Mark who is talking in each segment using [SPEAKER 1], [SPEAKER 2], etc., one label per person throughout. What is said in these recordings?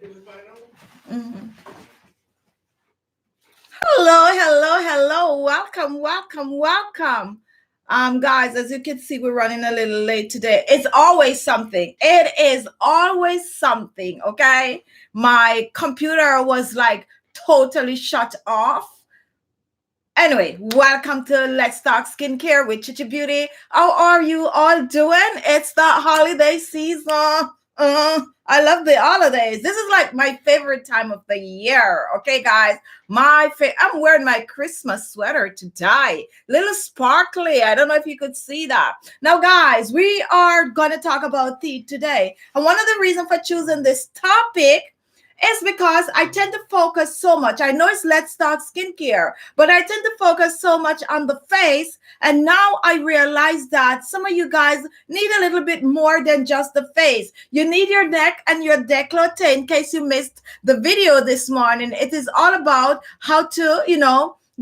[SPEAKER 1] Mhm. Hello. Welcome. Guys, as you can see, we're running a little late today. It's always something. It is always something, okay? My computer was like totally shut off. Anyway, welcome to Let's Talk Skincare with Khichibeauty. How are you all doing? It's the holiday season. I love the holidays. This is like my favorite time of the year. Okay, guys, I'm wearing my Christmas sweater today. Little sparkly. I don't know if you could see that. Now, guys, we are gonna talk about teeth today, and one of the reasons for choosing this topic is because I tend to focus so much. I know it's Let's Talk Skincare, but I tend to focus so much on the face. And now I realize that some of you guys need a little bit more than just the face. You need your neck and your décolleté. In case you missed the video this morning, it is all about how to,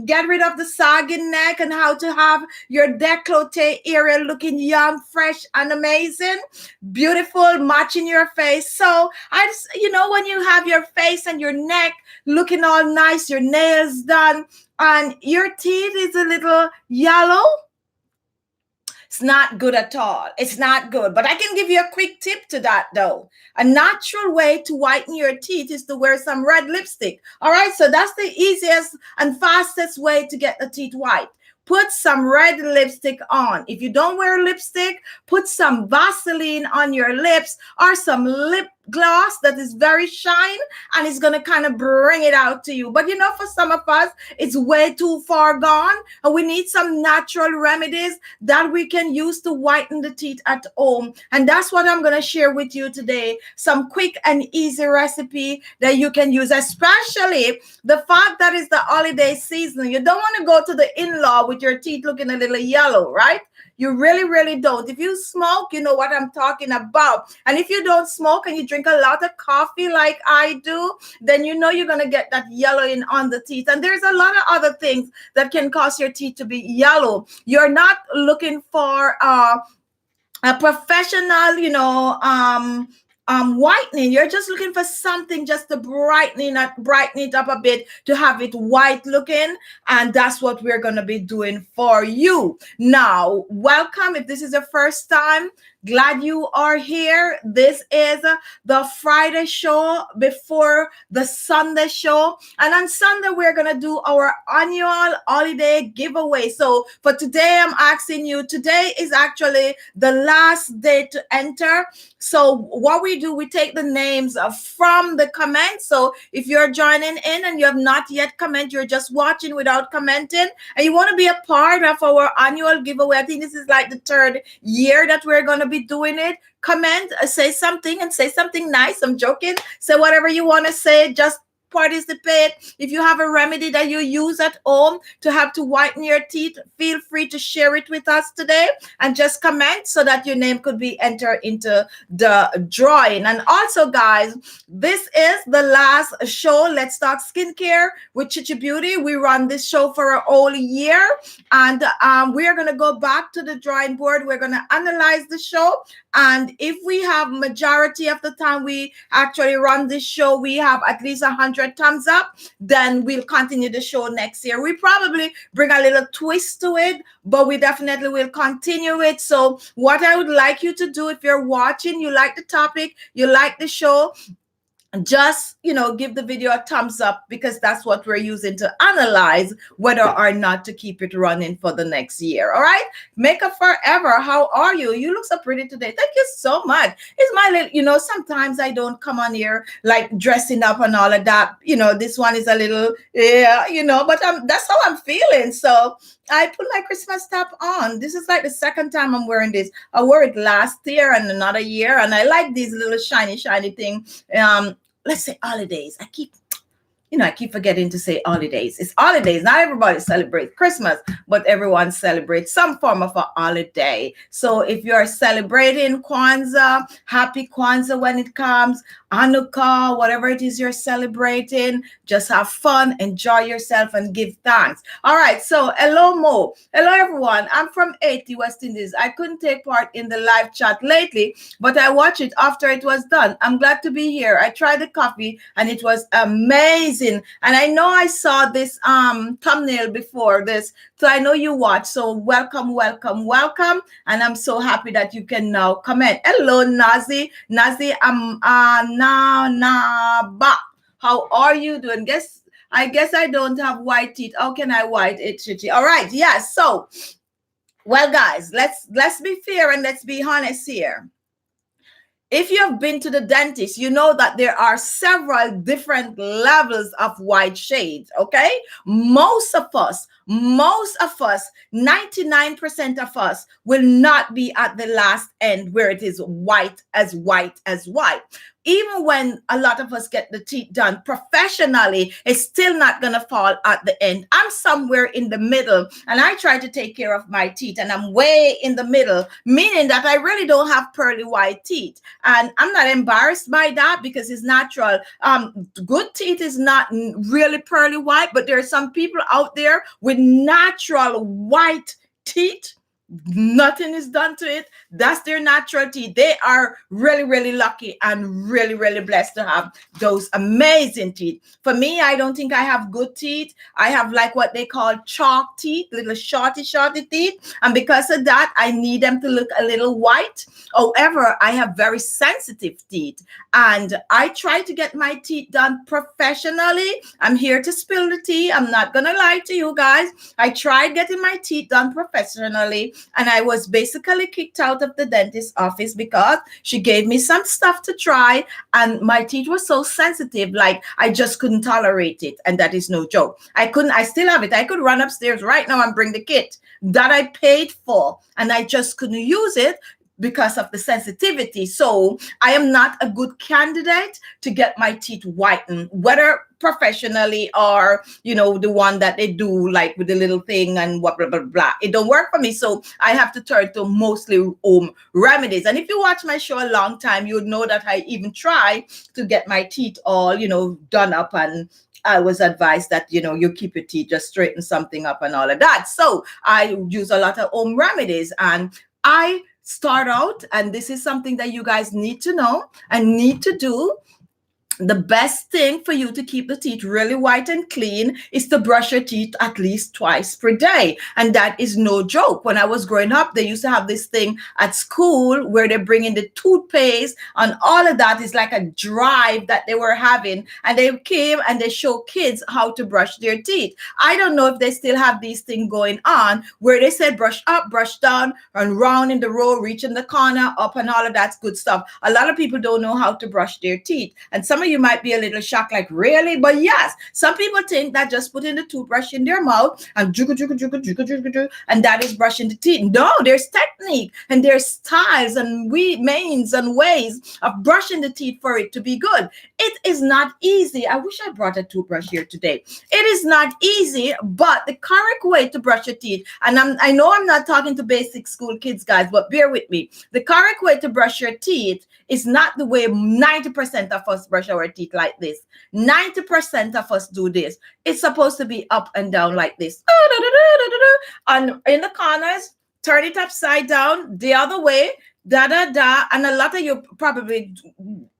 [SPEAKER 1] get rid of the sagging neck and how to have your décolleté area looking young, fresh, and amazing, beautiful, matching your face. So when you have your face and your neck looking all nice, your nails done, and your teeth is a little yellow, it's not good at all. It's not good. But I can give you a quick tip to that, though. A natural way to whiten your teeth is to wear some red lipstick. All right. So that's the easiest and fastest way to get the teeth white. Put some red lipstick on. If you don't wear lipstick, put some Vaseline on your lips or some lip gloss that is very shine, and it's going to kind of bring it out to you. But for some of us, it's way too far gone, and we need some natural remedies that we can use to whiten the teeth at home. And that's what I'm going to share with you today. Some quick and easy recipe that you can use, especially the fact that it's the holiday season. You don't want to go to the in-law with your teeth looking a little yellow, right? You really don't. If you smoke, you know what I'm talking about. And if you don't smoke and you drink a lot of coffee like I do, then you're going to get that yellowing on the teeth. And there's a lot of other things that can cause your teeth to be yellow. You're not looking for a professional, whitening. You're just looking for something just to brighten it up a bit, to have it white looking, and that's what we're going to be doing for you. Now, welcome. If this is your first time, glad you are here. This is the Friday show before the Sunday show. And on Sunday, we're going to do our annual holiday giveaway. So for today, I'm asking you, today is actually the last day to enter. So what we do, we take the names from the comments. So if you're joining in and you have not yet commented, you're just watching without commenting, and you want to be a part of our annual giveaway. I think this is like the third year that we're going to be doing it. Comment, say something, and say something nice. I'm joking. Say whatever you want to say. Just participate. If you have a remedy that you use at home to have to whiten your teeth, feel free to share it with us today, and just comment so that your name could be entered into the drawing. And also, guys, this is the last show, Let's Talk Skincare with Khichibeauty. We run this show for a whole year, and we are going to go back to the drawing board. We're going to analyze the show, and if we have majority of the time we actually run this show, we have at least 100 thumbs up, then we'll continue the show next year. We probably bring a little twist to it, but we definitely will continue it. So what I would like you to do, if you're watching, you like the topic, you like the show, just give the video a thumbs up, because that's what we're using to analyze whether or not to keep it running for the next year. All right, Makeup Forever, how are you? You look so pretty today. Thank you so much. It's my little, sometimes I don't come on here like dressing up and all of that. This one is a little, but that's how I'm feeling. So I put my Christmas top on. This is like the second time I'm wearing this. I wore it last year and another year, and I like these little shiny things. Let's say holidays. I keep forgetting to say holidays. It's holidays. Not everybody celebrates Christmas, but everyone celebrates some form of a holiday. So if you're celebrating Kwanzaa, happy Kwanzaa when it comes. Hanukkah, whatever it is you're celebrating. Just have fun, enjoy yourself, and give thanks. All right. So, hello, Mo. Hello, everyone. I'm from Haiti, West Indies. I couldn't take part in the live chat lately, but I watched it after it was done. I'm glad to be here. I tried the coffee and it was amazing. And I know I saw this thumbnail before this, so I know you watched. So welcome, welcome, welcome. And I'm so happy that you can now comment. Hello, Nazi. Nazi, ba. How are you doing? I guess I don't have white teeth. How can I white it, Khichi? All right, yeah. So, well, guys, let's be fair and let's be honest here. If you have been to the dentist, you know that there are several different levels of white shades, okay? Most of us, 99% of us will not be at the last end where it is white as white as white. Even when a lot of us get the teeth done professionally, it's still not going to fall at the end. I'm somewhere in the middle, and I try to take care of my teeth, and I'm way in the middle, meaning that I really don't have pearly white teeth. And I'm not embarrassed by that because it's natural. Good teeth is not really pearly white, but there are some people out there with natural white teeth. Nothing is done to it. That's their natural teeth. They are really, really lucky and really, really blessed to have those amazing teeth. For me, I don't think I have good teeth. I have like what they call chalk teeth, little shorty teeth. And because of that, I need them to look a little white. However, I have very sensitive teeth. And I try to get my teeth done professionally. I'm here to spill the tea. I'm not going to lie to you guys. I tried getting my teeth done professionally. And I was basically kicked out of the dentist's office because she gave me some stuff to try. And my teeth were so sensitive, like I just couldn't tolerate it. And that is no joke. I still have it. I could run upstairs right now and bring the kit that I paid for. And I just couldn't use it because of the sensitivity. So I am not a good candidate to get my teeth whitened, whether professionally or, you know, the one that they do like with the little thing and blah, blah, blah, blah. It don't work for me. So I have to turn to mostly home remedies. And if you watch my show a long time, you would know that I even try to get my teeth all, you know, done up, and I was advised that, you know, you keep your teeth, just straighten something up and all of that. So I use a lot of home remedies, and I start out, and this is something that you guys need to know and need to do. The best thing for you to keep the teeth really white and clean is to brush your teeth at least twice per day. And that is no joke. When I was growing up, they used to have this thing at school where they bring in the toothpaste and all of that. Is like a drive that they were having. And they came and they show kids how to brush their teeth. I don't know if they still have these things going on where they said brush up, brush down, and round in the row, reach in the corner, up, and all of that's good stuff. A lot of people don't know how to brush their teeth. And some of you might be a little shocked, like, really? But yes, some people think that just putting the toothbrush in their mouth and and that is brushing the teeth. No, there's technique and there's styles and means and ways of brushing the teeth for it to be good. It is not easy. I wish I brought a toothbrush here today. It is not easy, but the correct way to brush your teeth, and I know I'm not talking to basic school kids, guys, but bear with me. The correct way to brush your teeth is not the way 90% of us brush our teeth, like this. 90% of us do this. It's supposed to be up and down like this. And in the corners, turn it upside down the other way. And a lot of you probably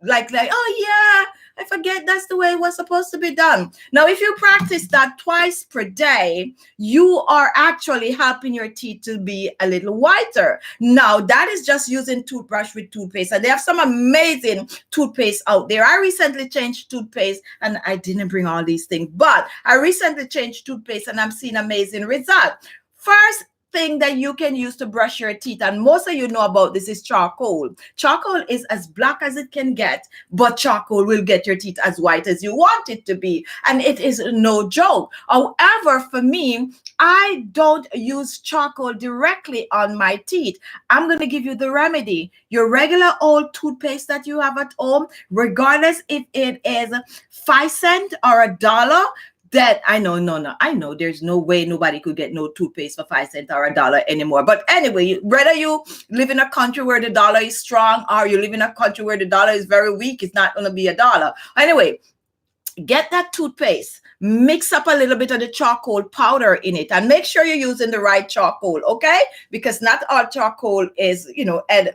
[SPEAKER 1] like, oh yeah, I forget that's the way it was supposed to be done. Now, if you practice that twice per day, you are actually helping your teeth to be a little whiter. Now, that is just using toothbrush with toothpaste. And they have some amazing toothpaste out there. I recently changed toothpaste, and I didn't bring all these things, but I recently changed toothpaste and I'm seeing amazing results. First thing that you can use to brush your teeth, and most of you know about this, is charcoal. Charcoal is as black as it can get, but charcoal will get your teeth as white as you want it to be, and it is no joke. However, for me, I don't use charcoal directly on my teeth. I'm going to give you the remedy. Your regular old toothpaste that you have at home, regardless if it is 5 cents or $1, That I know, no, I know there's no way nobody could get no toothpaste for 5 cents or $1 anymore. But anyway, whether you live in a country where the dollar is strong or you live in a country where the dollar is very weak, it's not going to be $1. Anyway, get that toothpaste, mix up a little bit of the charcoal powder in it, and make sure you're using the right charcoal, okay? Because not all charcoal is,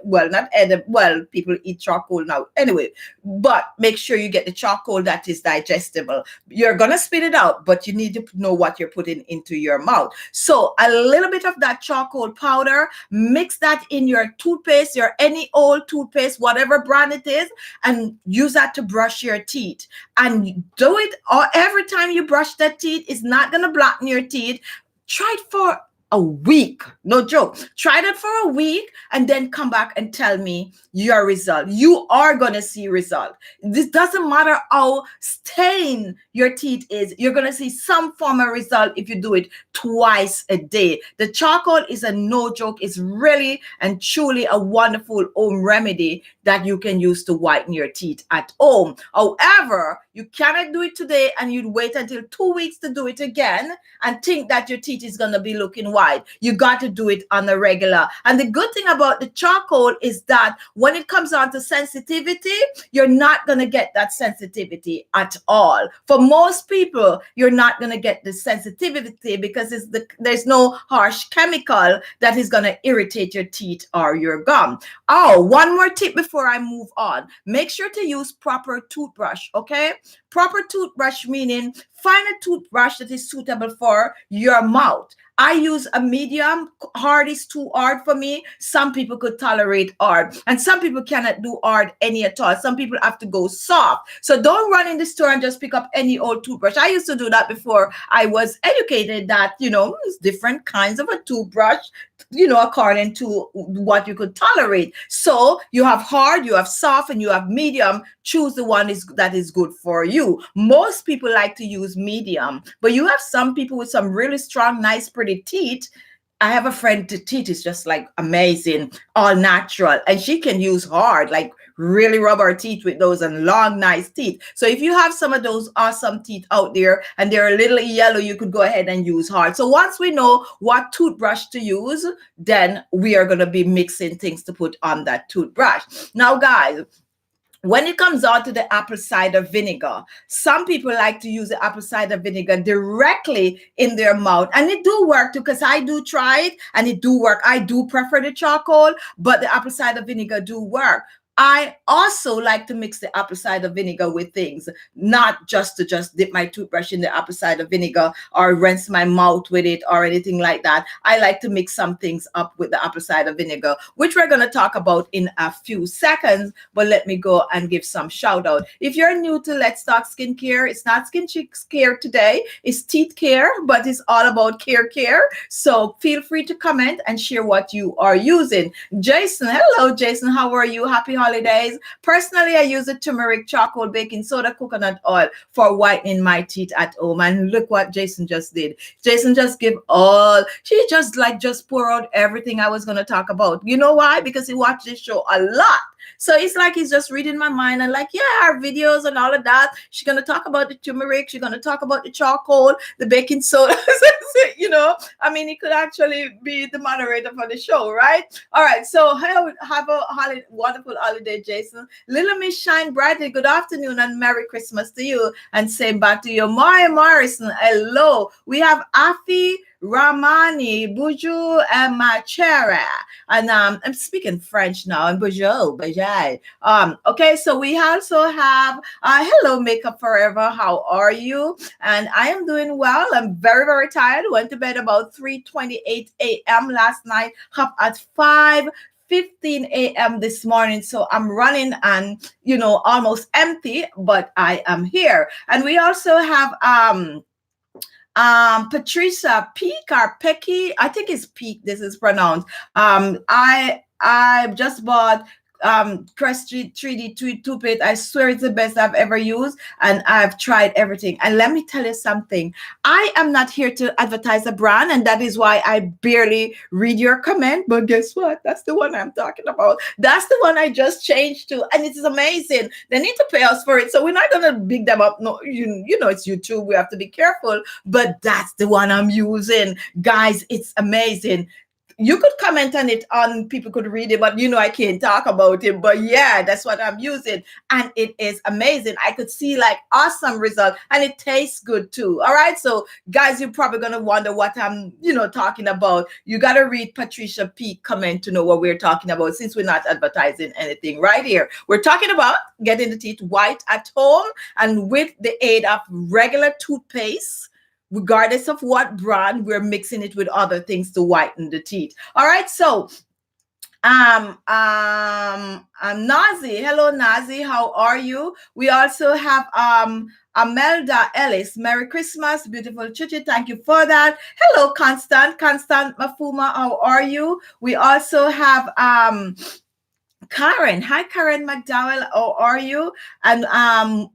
[SPEAKER 1] well, people eat charcoal now anyway, but make sure you get the charcoal that is digestible. You're gonna spit it out, but you need to know what you're putting into your mouth. So a little bit of that charcoal powder, mix that in your toothpaste, your any old toothpaste, whatever brand it is, and use that to brush your teeth. And do it or every time you brush that teeth. It's not going to blacken your teeth. Try it for a week. No joke. Try that for a week and then come back and tell me your result. You are going to see result. This doesn't matter how stained your teeth is. You're going to see some form of result if you do it twice a day. The charcoal is a no joke. It's really and truly a wonderful home remedy that you can use to whiten your teeth at home. However, you cannot do it today and you'd wait until 2 weeks to do it again and think that your teeth is going to be looking white. You got to do it on a regular. And the good thing about the charcoal is that when it comes on to sensitivity, you're not going to get that sensitivity at all. For most people, you're not going to get the sensitivity because there's no harsh chemical that is going to irritate your teeth or your gum. Oh, one more tip before I move on. Make sure to use proper toothbrush, okay? Proper toothbrush meaning find a toothbrush that is suitable for your mouth. I use a medium. Hard is too hard for me. Some people could tolerate hard, and some people cannot do hard any at all. Some people have to go soft. So don't run in the store and just pick up any old toothbrush. I used to do that before I was educated that, there's different kinds of a toothbrush, according to what you could tolerate. So you have hard, you have soft, and you have medium. Choose the one that is good for you. Most people like to use medium, but you have some people with some really strong, nice, pretty teeth. I have a friend, the teeth is just like amazing, all natural, and she can use hard, like really rub her teeth with those and long, nice teeth. So if you have some of those awesome teeth out there and they're a little yellow, you could go ahead and use hard. So once we know what toothbrush to use, then we are going to be mixing things to put on that toothbrush. Now, guys, when it comes on to the apple cider vinegar, some people like to use the apple cider vinegar directly in their mouth. And it do work too, because I do try it and it do work. I do prefer the charcoal, but the apple cider vinegar do work. I also like to mix the apple cider vinegar with things, not just to dip my toothbrush in the apple cider vinegar or rinse my mouth with it or anything like that. I like to mix some things up with the apple cider vinegar, which we're going to talk about in a few seconds. But let me go and give some shout out. If you're new to Let's Talk Skincare, it's not skin care today, it's teeth care, but it's all about care. So feel free to comment and share what you are using. Jason, hello, Jason. How are you? Happy holidays. Personally, I use the turmeric, charcoal, baking soda, coconut oil for whitening my teeth at home. And look what Jason just did. Jason just she just pour out everything I was going to talk about. You know why? Because he watched this show a lot. So it's like he's just reading my mind and like, yeah, our videos and all of that. She's going to talk about the turmeric. She's going to talk about the charcoal, the baking soda. He could actually be the moderator for the show, right? All right. So have a wonderful holiday, Jason. Little Miss Shine Brightly, good afternoon and Merry Christmas to you. And same back to you. Maya Morrison, hello. We have Afi Ramani, Buju, and Machera. And I'm speaking French now, and Buju. Okay, so we also have hello, Makeup Forever. How are you? And I am doing well. I'm very, very tired. Went to bed about 3:28 a.m. last night, up at 5:15 a.m. this morning. So I'm running and almost empty, but I am here. And we also have Patricia Peak or Pecky, I think it's Peak, this is pronounced. I just bought Crest 3D toothpaste. I swear it's the best I've ever used, and I've tried everything. And let me tell you something. I am not here to advertise a brand, and that is why I barely read your comment. But guess what? That's the one I'm talking about. That's the one I just changed to, and it is amazing. They need to pay us for it, so we're not gonna big them up. No, you know it's YouTube. We have to be careful. But that's the one I'm using, guys. It's amazing. You could comment on it, on people could read it, but I can't talk about it. But yeah, that's what I'm using, and it is amazing. I could see like awesome results, and it tastes good too. All right, so guys, you're probably gonna wonder what I'm talking about. You got to read Patricia P comment to know what we're talking about, since we're not advertising anything right here. We're talking about getting the teeth white at home and with the aid of regular toothpaste. Regardless of what brand, we're mixing it with other things to whiten the teeth. All right, so I'm Nazi. Hello, Nazi. How are you? We also have Amelda Ellis. Merry Christmas, beautiful Chichi. Thank you for that. Hello, Constant Mafuma. How are you? We also have Karen. Hi, Karen McDowell. How are you? And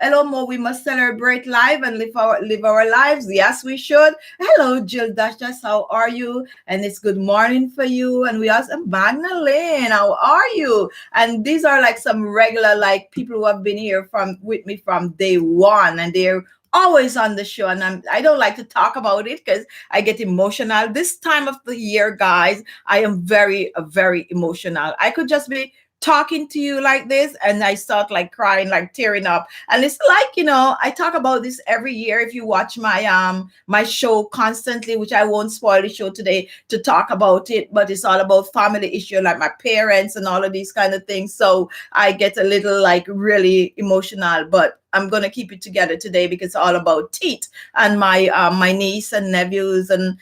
[SPEAKER 1] hello, Mo. We must celebrate life and live our lives. Yes, we should. Hello, Jill Dashas. How are you? And it's good morning for you. And we also Magdalene. How are you? And these are like some regular like people who have been here with me from day one, and they're always on the show. And I don't like to talk about it because I get emotional. This time of the year, guys, I am very, very emotional. I could just be talking to you like this and I start like crying, like tearing up. And it's like, I talk about this every year. If you watch my my show constantly, which I won't spoil the show today to talk about it, but it's all about family issue, like my parents and all of these kind of things. So I get a little like really emotional, but I'm gonna keep it together today because it's all about teeth and my my niece and nephews, and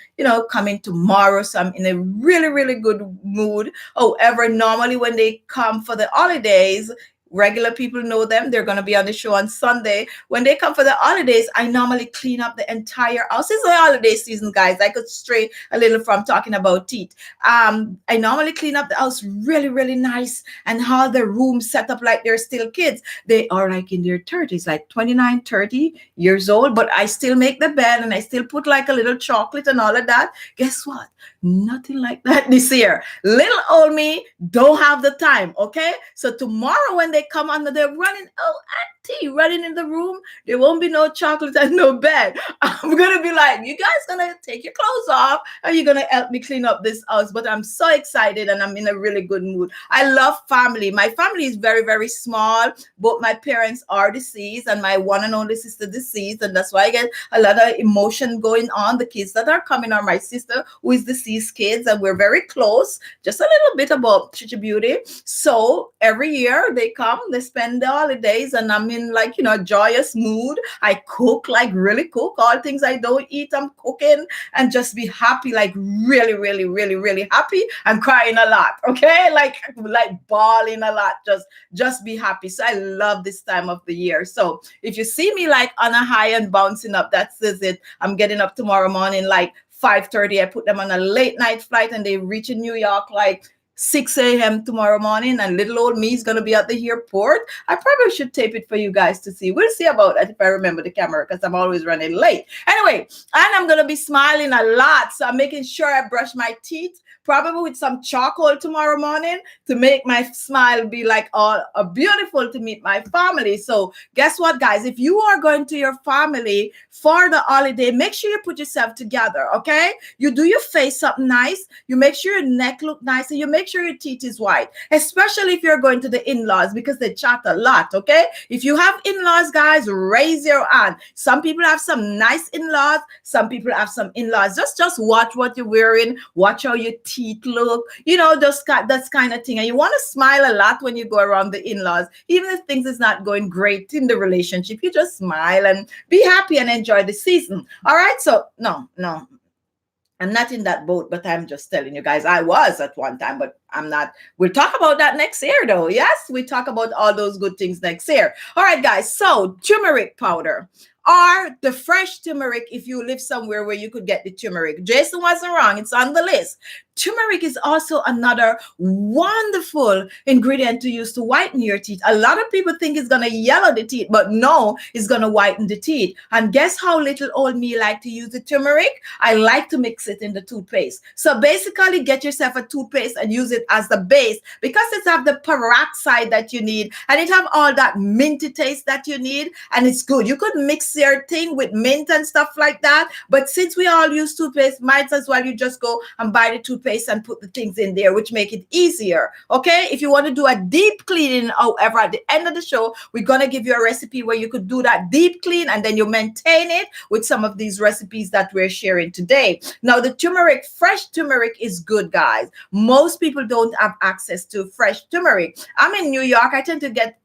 [SPEAKER 1] coming tomorrow. So I'm in a really, really good mood. However, normally when they come for the holidays, regular people know them. They're going to be on the show on Sunday. When they come for the holidays, I normally clean up the entire house. It's the holiday season, guys. I could stray a little from talking about teeth. I normally clean up the house really, really nice and how the room set up like they're still kids. They are like in their 30s, like 29, 30 years old, but I still make the bed and I still put like a little chocolate and all of that. Guess what? Nothing like that this year. Little old me don't have the time, okay? So tomorrow when they come on, they're running, auntie, running in the room. There won't be no chocolate and no bed. I'm going to be like, you guys going to take your clothes off and you're going to help me clean up this house. But I'm so excited and I'm in a really good mood. I love family. My family is very, very small. Both my parents are deceased and my one and only sister deceased. And that's why I get a lot of emotion going on. The kids that are coming are my sister who is deceased kids, and we're very close. Just a little bit about Khichibeauty. So every year they come, they spend the holidays, and I'm in like, a joyous mood. I cook, like really cook. All things I don't eat, I'm cooking, and just be happy, like really, really, really, really happy. I'm crying a lot, okay? Like bawling a lot. Just be happy. So I love this time of the year. So if you see me like on a high and bouncing up, that's it. I'm getting up tomorrow morning like 5:30. I put them on a late night flight and they reach in New York like 6 a.m. tomorrow morning, and little old me is going to be at the airport. I probably should tape it for you guys to see. We'll see about that if I remember the camera, because I'm always running late. Anyway, and I'm going to be smiling a lot. So I'm making sure I brush my teeth, probably with some charcoal tomorrow morning to make my smile be like all beautiful to meet my family. So guess what, guys? If you are going to your family for the holiday, make sure you put yourself together, okay? You do your face up nice. You make sure your neck look nice, and you make sure your teeth is white, especially if you're going to the in-laws, because they chat a lot, okay? If you have in-laws, guys, raise your hand. Some people have some nice in-laws. Some people have some in-laws. Just watch what you're wearing. Watch how your teeth look. Just that kind of thing. And you want to smile a lot when you go around the in-laws. Even if things is not going great in the relationship, you just smile and be happy and enjoy the season. All right? So, no. I'm not in that boat, but I'm just telling you guys, I was at one time, but I'm not, we'll talk about that next year though. Yes, we talk about all those good things next year. All right, guys. So turmeric powder or the fresh turmeric if you live somewhere where you could get the turmeric. Jason wasn't wrong. It's on the list. Turmeric is also another wonderful ingredient to use to whiten your teeth. A lot of people think it's going to yellow the teeth, but no, it's going to whiten the teeth. And guess how little old me like to use the turmeric? I like to mix it in the toothpaste. So basically get yourself a toothpaste and use it as the base because it have the peroxide that you need and it have all that minty taste that you need and it's good. You could mix your thing with mint and stuff like that, but since we all use toothpaste, might as well you just go and buy the toothpaste and put the things in there, which make it easier. Okay, if you want to do a deep cleaning, however, at the end of the show we're going to give you a recipe where you could do that deep clean and then you maintain it with some of these recipes that we're sharing today. Now the turmeric, fresh turmeric is good, guys. Most people don't have access to fresh turmeric. I'm in New York. I tend to get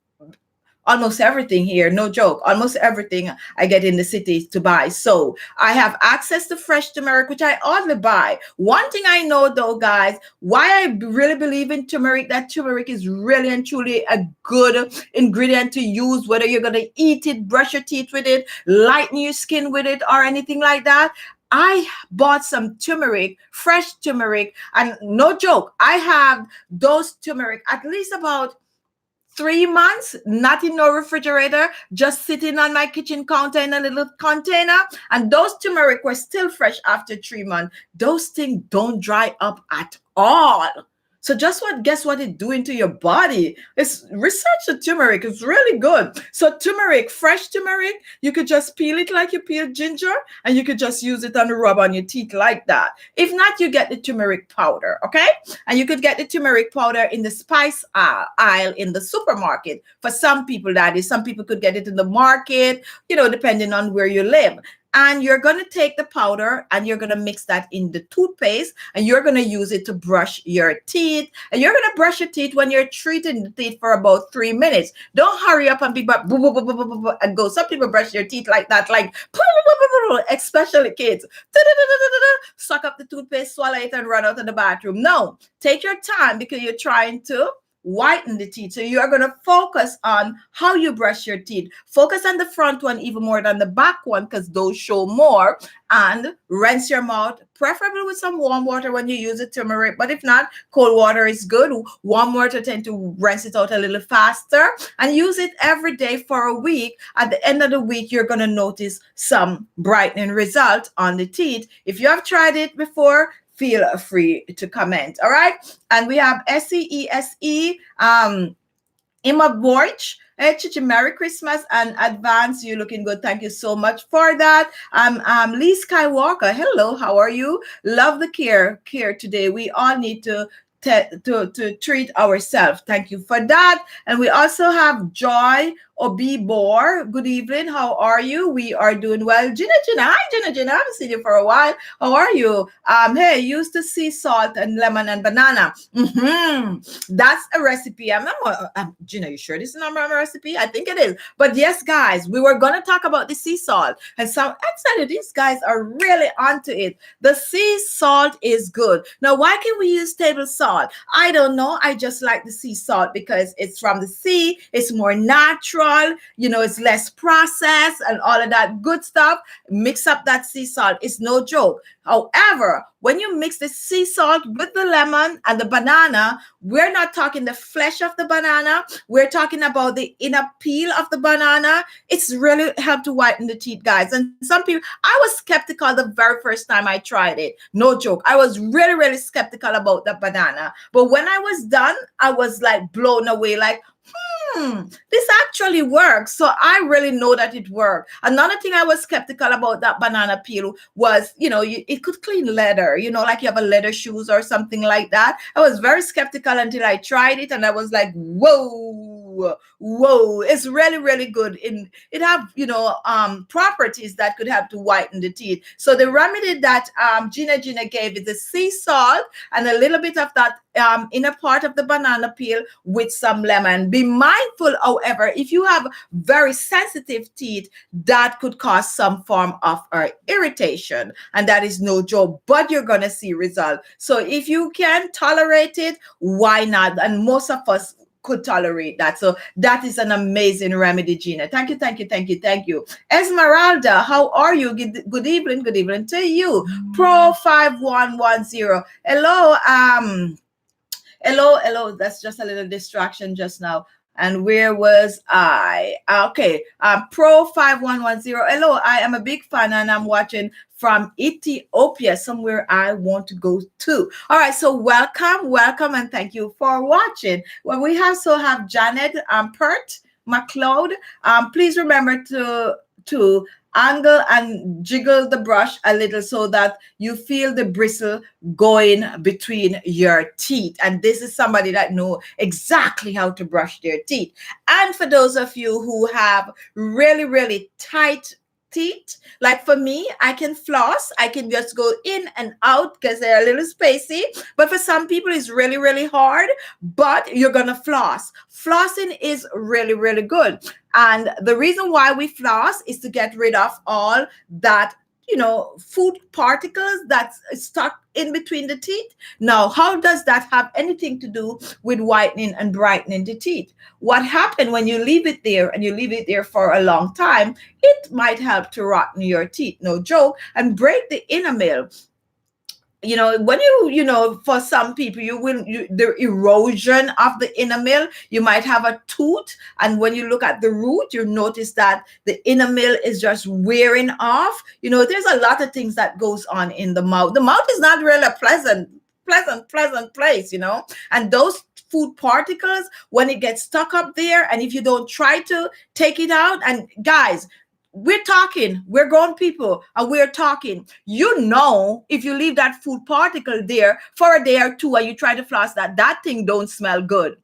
[SPEAKER 1] almost everything here, no joke, almost everything I get in the city to buy. So I have access to fresh turmeric, which I only buy. One thing I know though, guys, why I really believe in turmeric, that turmeric is really and truly a good ingredient to use, whether you're going to eat it, brush your teeth with it, lighten your skin with it, or anything like that. I bought some turmeric, fresh turmeric, and no joke, I have those turmeric at least about 3 months, not in no refrigerator, just sitting on my kitchen counter in a little container. And those turmeric were still fresh after 3 months. Those things don't dry up at all. So guess what it's doing to your body? It's research the turmeric. It's really good. So turmeric, fresh turmeric, you could just peel it like you peel ginger and you could just use it and rub on your teeth like that. If not, you get the turmeric powder, okay? And you could get the turmeric powder in the spice aisle in the supermarket. For some people, that is. Some people could get it in the market, depending on where you live. And you're going to take the powder and you're going to mix that in the toothpaste and you're going to use it to brush your teeth. And you're going to brush your teeth when you're treating the teeth for about 3 minutes. Don't hurry up and be boo, boo, boo, boo, boo, boo, and go. Some people brush their teeth like that, like especially kids. Suck up the toothpaste, swallow it, and run out of the bathroom. No, take your time because you're trying to whiten the teeth. So you are going to focus on how you brush your teeth. Focus on the front one even more than the back one because those show more. And rinse your mouth, preferably with some warm water when you use the turmeric. But if not, cold water is good. Warm water tend to rinse it out a little faster. And use it every day for a week. At the end of the week, you're going to notice some brightening result on the teeth. If you have tried it before, feel free to comment. All right. And we have SEESE, Emma Borch. Hey, Chichi, Merry Christmas and advance. You looking good. Thank you so much for that. Lee Skywalker. Hello, how are you? Love the care today. We all need to treat ourselves. Thank you for that. And we also have Joy Obibor. Good evening. How are you? We are doing well. Gina. Hi, Gina. I haven't seen you for a while. How are you? Hey, use the sea salt and lemon and banana. That's a recipe. Gina, you sure this is not a recipe? I think it is. But yes, guys, we were going to talk about the sea salt. And I tell you, these guys are really onto it. The sea salt is good. Now, why can we use table salt? I don't know. I just like the sea salt because it's from the sea. It's more natural. It's less processed and all of that good stuff. Mix up that sea salt. It's no joke. However, when you mix the sea salt with the lemon and the banana, we're not talking the flesh of the banana. We're talking about the inner peel of the banana. It's really helped to whiten the teeth, guys. And some people, I was skeptical the very first time I tried it. No joke. I was really, really skeptical about the banana. But when I was done, I was like blown away, like, this actually works. So I really know that it worked. Another thing I was skeptical about that banana peel was, it could clean leather, like you have a leather shoes or something like that. I was very skeptical until I tried it and I was like, whoa. whoa, it's really, really good. It have, properties that could help to whiten the teeth. So the remedy that Gina gave is the sea salt and a little bit of that inner part of the banana peel with some lemon. Be mindful, however, if you have very sensitive teeth, that could cause some form of irritation, and that is no joke, but you're gonna see results. So if you can tolerate it, why not? And most of us could tolerate that. So that is an amazing remedy, Gina. Thank you, thank you, thank you, thank you. Esmeralda, how are you? Good evening to you. Pro 5110. Hello. That's just a little distraction just now. And where was I? Okay. Pro 5110. Hello, I am a big fan and I'm watching from Ethiopia, somewhere I want to go to. All right. So welcome, and thank you for watching. Well, we also have Janet Pert McLeod. Please remember to angle and jiggle the brush a little so that you feel the bristle going between your teeth. And this is somebody that know exactly how to brush their teeth. And for those of you who have really, really tight teeth, like for me, I can floss, I can just go in and out because they're a little spacey. But for some people, it's really, really hard, but you're gonna floss. Flossing is really, really good. And the reason why we floss is to get rid of all that, food particles that's stuck in between the teeth. Now, how does that have anything to do with whitening and brightening the teeth? What happened when you leave it there and you leave it there for a long time, it might help to rotten your teeth, no joke, and break the enamel. When for some people, the erosion of the enamel, you might have a tooth, and when you look at the root, you notice that the enamel is just wearing off. There's a lot of things that goes on in the mouth. The mouth is not really a pleasant place, and those food particles, when it gets stuck up there, and if you don't try to take it out, and guys, we're grown people and we're talking. If you leave that food particle there for a day or two and you try to floss that thing don't smell good.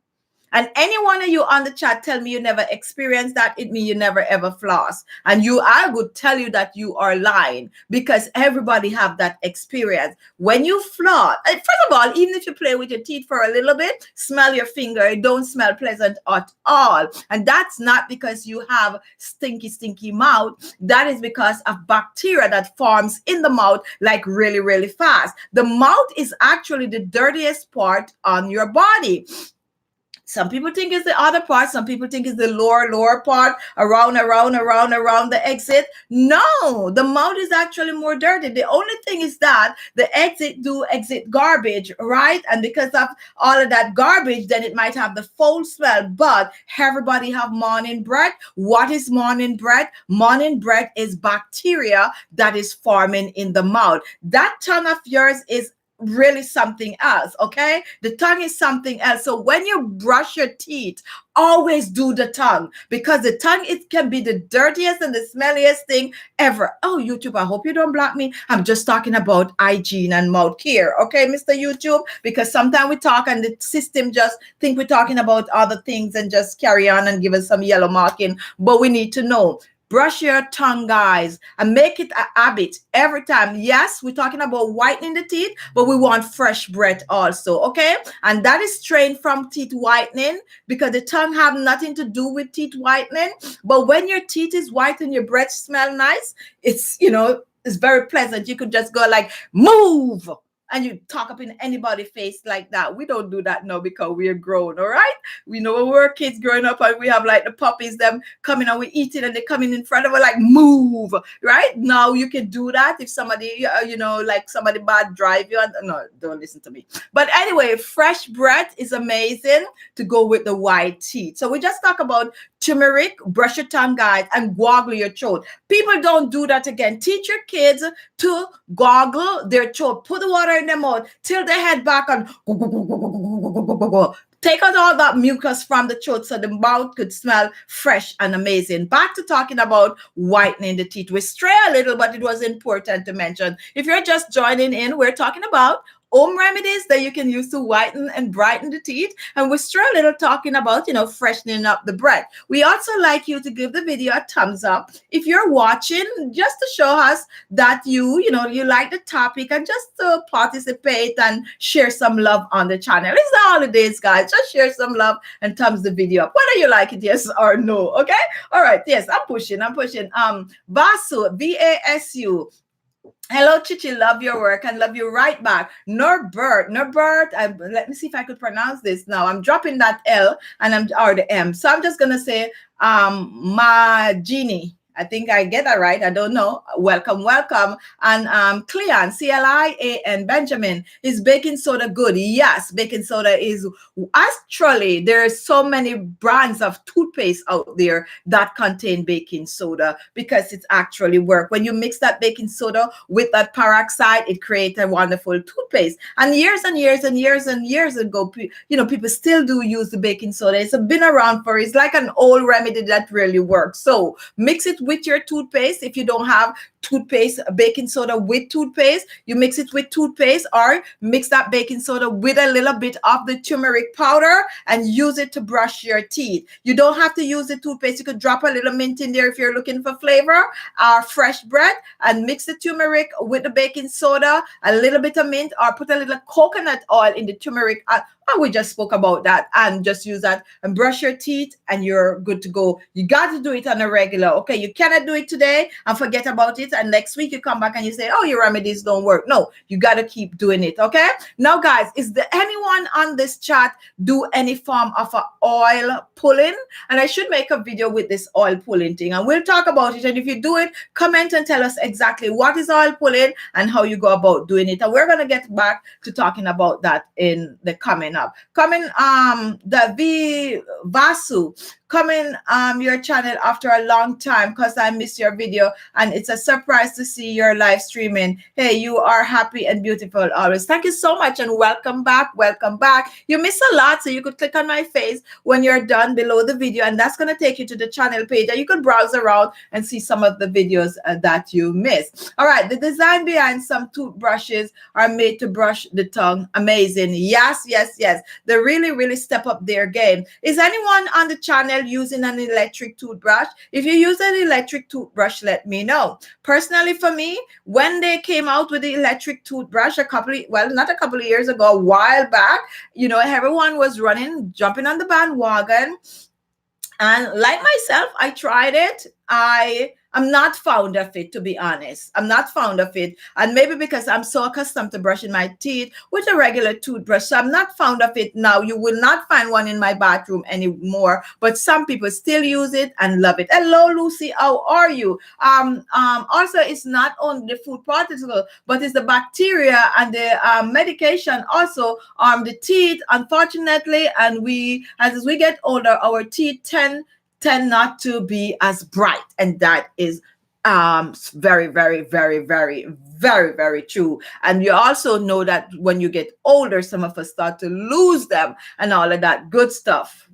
[SPEAKER 1] And any one of you on the chat tell me you never experienced that, it means you never ever floss. And I would tell you that you are lying, because everybody have that experience. When you floss, first of all, even if you play with your teeth for a little bit, smell your finger, it don't smell pleasant at all. And that's not because you have stinky mouth. That is because of bacteria that forms in the mouth like really, really fast. The mouth is actually the dirtiest part on your body. Some people think it's the other part. Some people think it's the lower part around the exit. No, the mouth is actually more dirty. The only thing is that the exit garbage, right? And because of all of that garbage, then it might have the foul smell. But everybody have morning breath. What is morning breath? Morning breath is bacteria that is forming in the mouth. That tongue of yours is really something else. Okay, the tongue is something else. So when you brush your teeth, always do the tongue, because the tongue, it can be the dirtiest and the smelliest thing ever. Oh, YouTube, I hope you don't block me. I'm just talking about hygiene and mouth care. Okay, Mr. YouTube, because sometimes we talk and the system just think we're talking about other things and just carry on and give us some yellow marking. But we need to know. Brush your tongue, guys, and make it a habit every time. Yes, we're talking about whitening the teeth, but we want fresh breath also, okay? And that is strained from teeth whitening, because the tongue have nothing to do with teeth whitening. But when your teeth is white and your breath smell nice, it's, it's very pleasant. You could just go like, move, and you talk up in anybody's face like that. We don't do that now because we're grown, all right? We know when we were kids growing up and we have like the puppies, them coming and we eat it and they coming in front of us like, move, right? Now you can do that if somebody, like somebody bad drive you. No, don't listen to me. But anyway, fresh breath is amazing to go with the white teeth. So we just talk about turmeric, brush your tongue, guys, and gargle your throat. People don't do that again. Teach your kids to gargle their throat. Put the water in their mouth, tilt their head back and take out all that mucus from the throat so the mouth could smell fresh and amazing. Back to talking about whitening the teeth. We stray a little, but it was important to mention. If you're just joining in, we're talking about home remedies that you can use to whiten and brighten the teeth. And we're still a little talking about, freshening up the breath. We also like you to give the video a thumbs up if you're watching, just to show us that you like the topic, and just to participate and share some love on the channel. It's the holidays, guys. Just share some love and thumbs the video up, whether you like it, yes or no. Okay. All right. Yes, I'm pushing. Vasu, Vasu. Hello, Chichi. Love your work and love you right back. Norbert. Let me see if I could pronounce this now. I'm dropping that L or the M. So I'm just gonna say Majini. I think I get that right. I don't know. Welcome. And Cleon, Clian, Benjamin, is baking soda good? Yes, baking soda is. Actually, there are so many brands of toothpaste out there that contain baking soda because it's actually work. When you mix that baking soda with that peroxide, it creates a wonderful toothpaste. And years ago, people still do use the baking soda. It's been around it's like an old remedy that really works. So mix it with your toothpaste. If you don't have toothpaste, baking soda with toothpaste, you mix it with toothpaste, or mix that baking soda with a little bit of the turmeric powder and use it to brush your teeth. You don't have to use the toothpaste. You could drop a little mint in there if you're looking for flavor, or fresh bread, and mix the turmeric with the baking soda, a little bit of mint, or put a little coconut oil in the turmeric. We just spoke about that, and just use that and brush your teeth, and you're good to go. You got to do it on a regular. Okay, you cannot do it today and forget about it, and next week you come back and you say, oh, your remedies don't work. No, you got to keep doing it. Okay. Now, guys, is there anyone on this chat do any form of a oil pulling? And I should make a video with this oil pulling thing, and we'll talk about it. And if you do it, comment and tell us exactly what is oil pulling and how you go about doing it. And we're going to get back to talking about that in the coming up. The Vasu, coming your channel after a long time because I missed your video, and it's a surprise to see your live streaming. Hey, you are happy and beautiful always. Thank you so much, and welcome back. You miss a lot, so you could click on my face when you're done below the video, and that's going to take you to the channel page, and you could browse around and see some of the videos that you missed. All right, the design behind some toothbrushes are made to brush the tongue. Amazing. Yes. They really step up their game. Is anyone on the channel using an electric toothbrush? If you use an electric toothbrush, let me know. Personally, for me, when they came out with the electric toothbrush not a couple of years ago, a while back, everyone was jumping on the bandwagon. And like myself, I tried it. I'm not fond of it, to be honest. I'm not fond of it. And maybe because I'm so accustomed to brushing my teeth with a regular toothbrush, so I'm not fond of it now. You will not find one in my bathroom anymore, but some people still use it and love it. Hello, Lucy. How are you? Also, it's not only the food particle, but it's the bacteria and the medication also harm the teeth, unfortunately. And as we get older, our teeth tend not to be as bright, and that is very true. And you also know that when you get older, some of us start to lose them and all of that good stuff.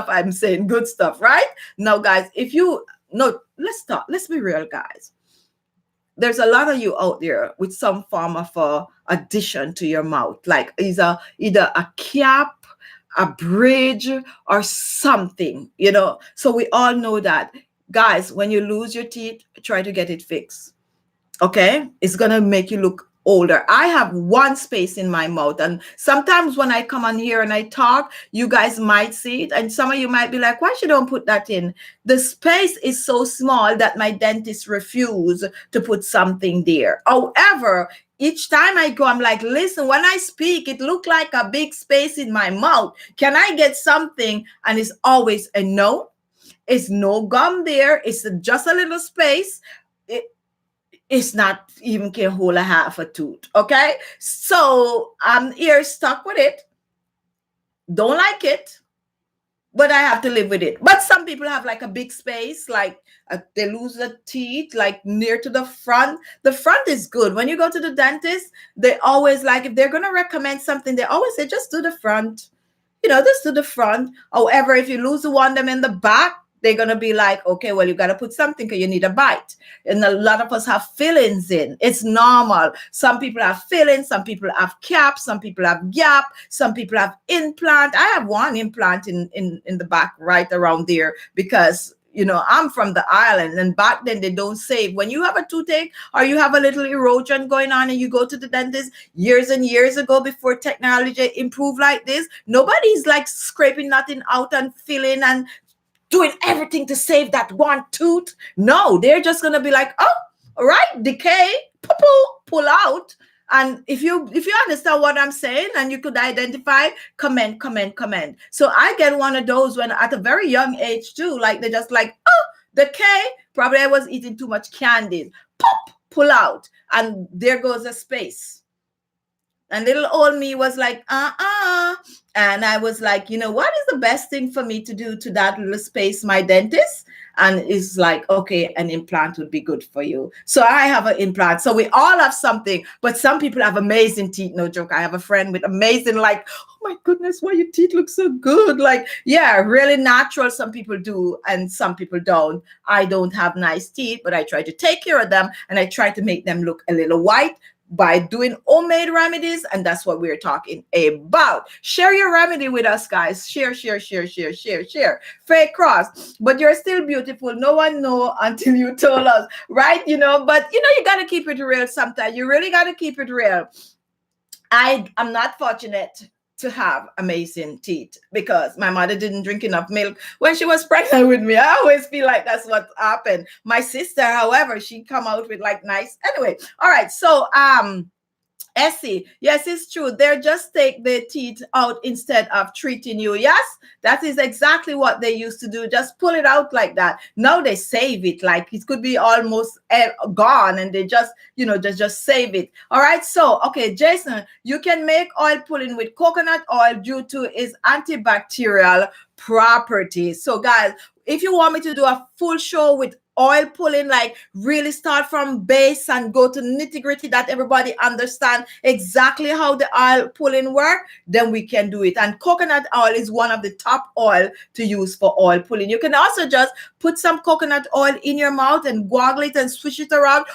[SPEAKER 1] I'm saying good stuff, right? Now, guys, let's be real, guys. There's a lot of you out there with some form of a addition to your mouth, like either a cap, a bridge, or something, so we all know that. Guys, when you lose your teeth, try to get it fixed. Okay, it's gonna make you look older. I have one space in my mouth, and sometimes when I come on here and I talk, you guys might see it, and some of you might be like, why you don't put that in? The space is so small that my dentist refused to put something there. However, each time I go, I'm like, listen, when I speak, it looked like a big space in my mouth. Can I get something? And it's always a no. It's no gum there. It's just a little space. It's not even can hold a half a tooth. Okay. So I'm here stuck with it. Don't like it, but I have to live with it. But some people have like a big space, like they lose the teeth, like near to the front. The front is good. When you go to the dentist, they always like, if they're going to recommend something, they always say, just do the front, just do the front. However, if you lose the one them in the back, they're going to be like, okay, well, you got to put something because you need a bite. And a lot of us have fillings in. It's normal. Some people have fillings, some people have cap, some people have gap, some people have implant. I have one implant in the back right around there because I'm from the island, and back then they don't save. When you have a toothache or you have a little erosion going on and you go to the dentist years and years ago before technology improved like this, nobody's like scraping nothing out and filling and doing everything to save that one tooth. No, they're just going to be like, oh, all right, decay, pull out. And if you understand what I'm saying and you could identify, comment. So I get one of those when at a very young age too, like they're just like, oh, decay. Probably I was eating too much candies. Pop, pull out. And there goes a space. And little old me was like, And I was like, what is the best thing for me to do to that little space? My dentist. And it's like, okay, an implant would be good for you. So I have an implant. So we all have something, but some people have amazing teeth. No joke. I have a friend with amazing, like, oh my goodness, why your teeth look so good? Like, yeah, really natural. Some people do, and some people don't. I don't have nice teeth, but I try to take care of them, and I try to make them look a little white by doing homemade remedies, and that's what we're talking about. Share your remedy with us, guys. Share. Fake cross, but you're still beautiful. No one know until you told us, right? But you got to keep it real sometimes. You really got to keep it real. I'm not fortunate to have amazing teeth because my mother didn't drink enough milk when she was pregnant with me. I always feel like that's what happened. My sister, however, she come out with like nice. Anyway, all right. So Essie, yes, it's true. They just take the teeth out instead of treating you. Yes, that is exactly what they used to do. Just pull it out like that. Now they save it, like it could be almost gone, and they just, just save it. All right. So, okay, Jason, you can make oil pulling with coconut oil due to its antibacterial properties. So, guys, if you want me to do a full show with oil pulling, like really start from base and go to nitty gritty that everybody understand exactly how the oil pulling work, then we can do it. And coconut oil is one of the top oil to use for oil pulling. You can also just put some coconut oil in your mouth and goggle it and swish it around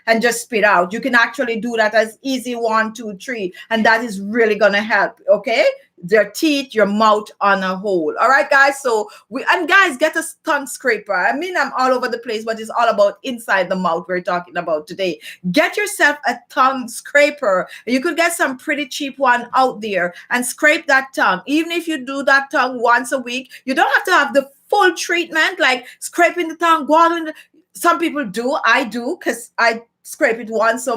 [SPEAKER 1] and just spit out. You can actually do that as easy 1, 2, 3, and that is really gonna help. Okay, their teeth, your mouth on a whole. All right, guys. So guys, get a tongue scraper. I mean, I'm all over the place, but it's all about inside the mouth we're talking about today. Get yourself a tongue scraper. You could get some pretty cheap one out there and scrape that tongue. Even if you do that tongue once a week, you don't have to have the full treatment, like scraping the tongue, waddling. Some people do. I do, because I scrape it once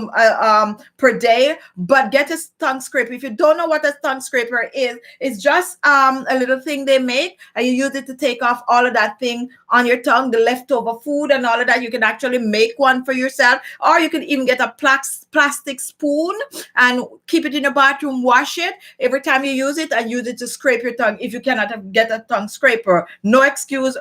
[SPEAKER 1] per day, but get a tongue scraper. If you don't know what a tongue scraper is, it's just a little thing they make, and you use it to take off all of that thing on your tongue, the leftover food and all of that. You can actually make one for yourself, or you can even get a plastic spoon and keep it in your bathroom, wash it every time you use it, and use it to scrape your tongue. If you cannot get a tongue scraper, no excuse.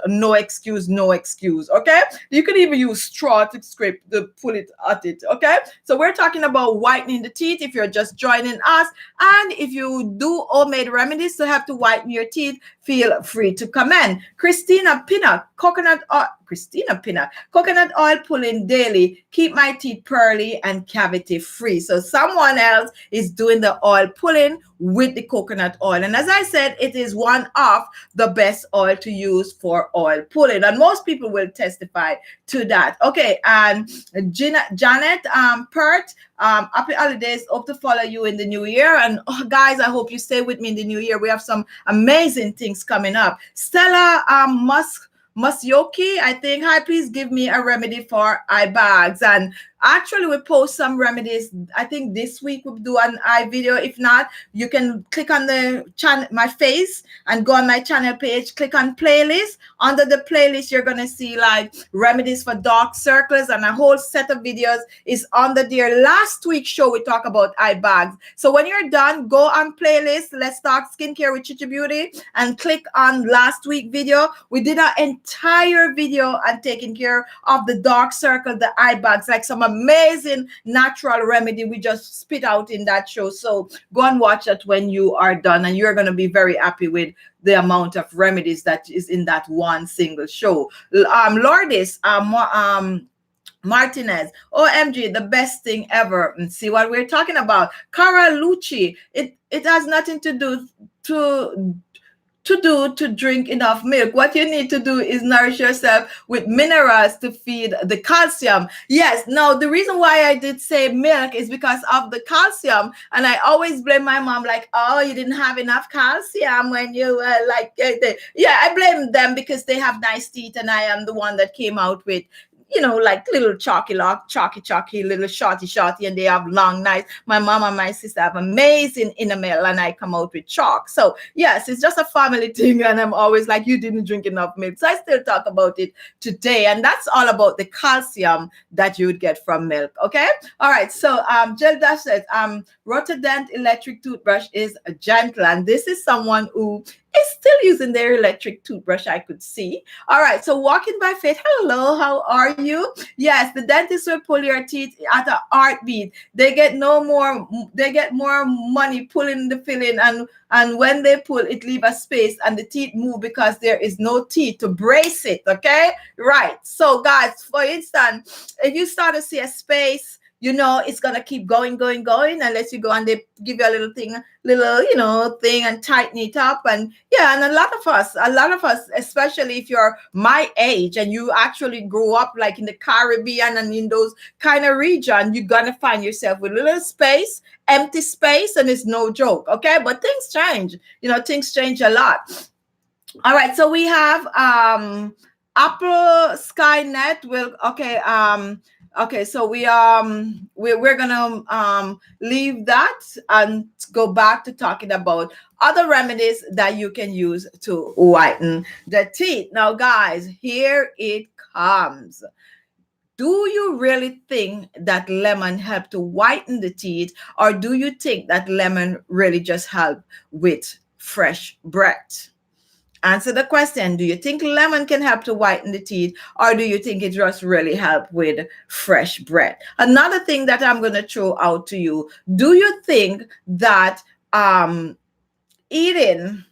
[SPEAKER 1] Okay, you can even use straw to scrape the pull it at it. Okay, so we're talking about whitening the teeth if you're just joining us, and if you do homemade remedies to have to whiten your teeth, feel free to comment. Christina Pinnock, coconut oil pulling daily, keep my teeth pearly and cavity free. So someone else is doing the oil pulling with the coconut oil, and as I said, it is one of the best oil to use for oil pulling, and most people will testify to that. Okay, and Janet Pert, happy holidays. Hope to follow you in the new year, and guys, I hope you stay with me in the new year. We have some amazing things coming up. Stella Musyoki, I think, hi, please give me a remedy for eye bags. And actually, we post some remedies. I think this week we'll do an eye video. If not, you can click on the channel, my face, and go on my channel page, click on playlist. Under the playlist, you're going to see like remedies for dark circles, and a whole set of videos is under there. Last week's show, we talk about eye bags. So when you're done, go on playlist, Let's Talk Skincare with Khichibeauty, and click on last week's video. We did an entire video on taking care of the dark circle, the eye bags, like some amazing natural remedy we just spit out in that show. So go and watch it when you are done, and you're going to be very happy with the amount of remedies that is in that one single show. Lourdes, Martinez, OMG, the best thing ever. And see what we're talking about. Cara Lucci, it has nothing to do to drink enough milk. What you need to do is nourish yourself with minerals to feed the calcium. Yes, now the reason why I did say milk is because of the calcium, and I always blame my mom, like, oh, you didn't have enough calcium when you were yeah, I blame them because they have nice teeth, and I am the one that came out with, you know, like little chalky, little shorty, and they have long knives. My mom and my sister have amazing enamel, and I come out with chalk. So yes, it's just a family thing, and I'm always like, you didn't drink enough milk. So I still talk about it today, and that's all about the calcium that you would get from milk. Okay, all right. So Jill Dash says, Rotodent electric toothbrush is gentle, and this is someone who is still using their electric toothbrush, I could see. All right, so Walking by Faith, hello, how are you? Yes, the dentist will pull your teeth at a heartbeat. They get more money pulling the filling, and when they pull, it leave a space and the teeth move because there is no teeth to brace it, okay? Right, so guys, for instance, if you start to see a space, you know it's gonna keep going unless you go and they give you a little thing, thing, and tighten it up. And yeah, and a lot of us, especially if you're my age and you actually grew up like in the Caribbean and in those kind of region, you're gonna find yourself with a little space, empty space, and it's no joke, okay? But things change, things change a lot. All right, so we have Apple Skynet will okay, so we're gonna leave that and go back to talking about other remedies that you can use to whiten the teeth. Now, guys, here it comes. Do you really think that lemon help to whiten the teeth, or do you think that lemon really just help with fresh breath? Answer the question. Do you think lemon can help to whiten the teeth, or do you think it just really help with fresh breath? Another thing that I'm going to throw out to you, do you think that eating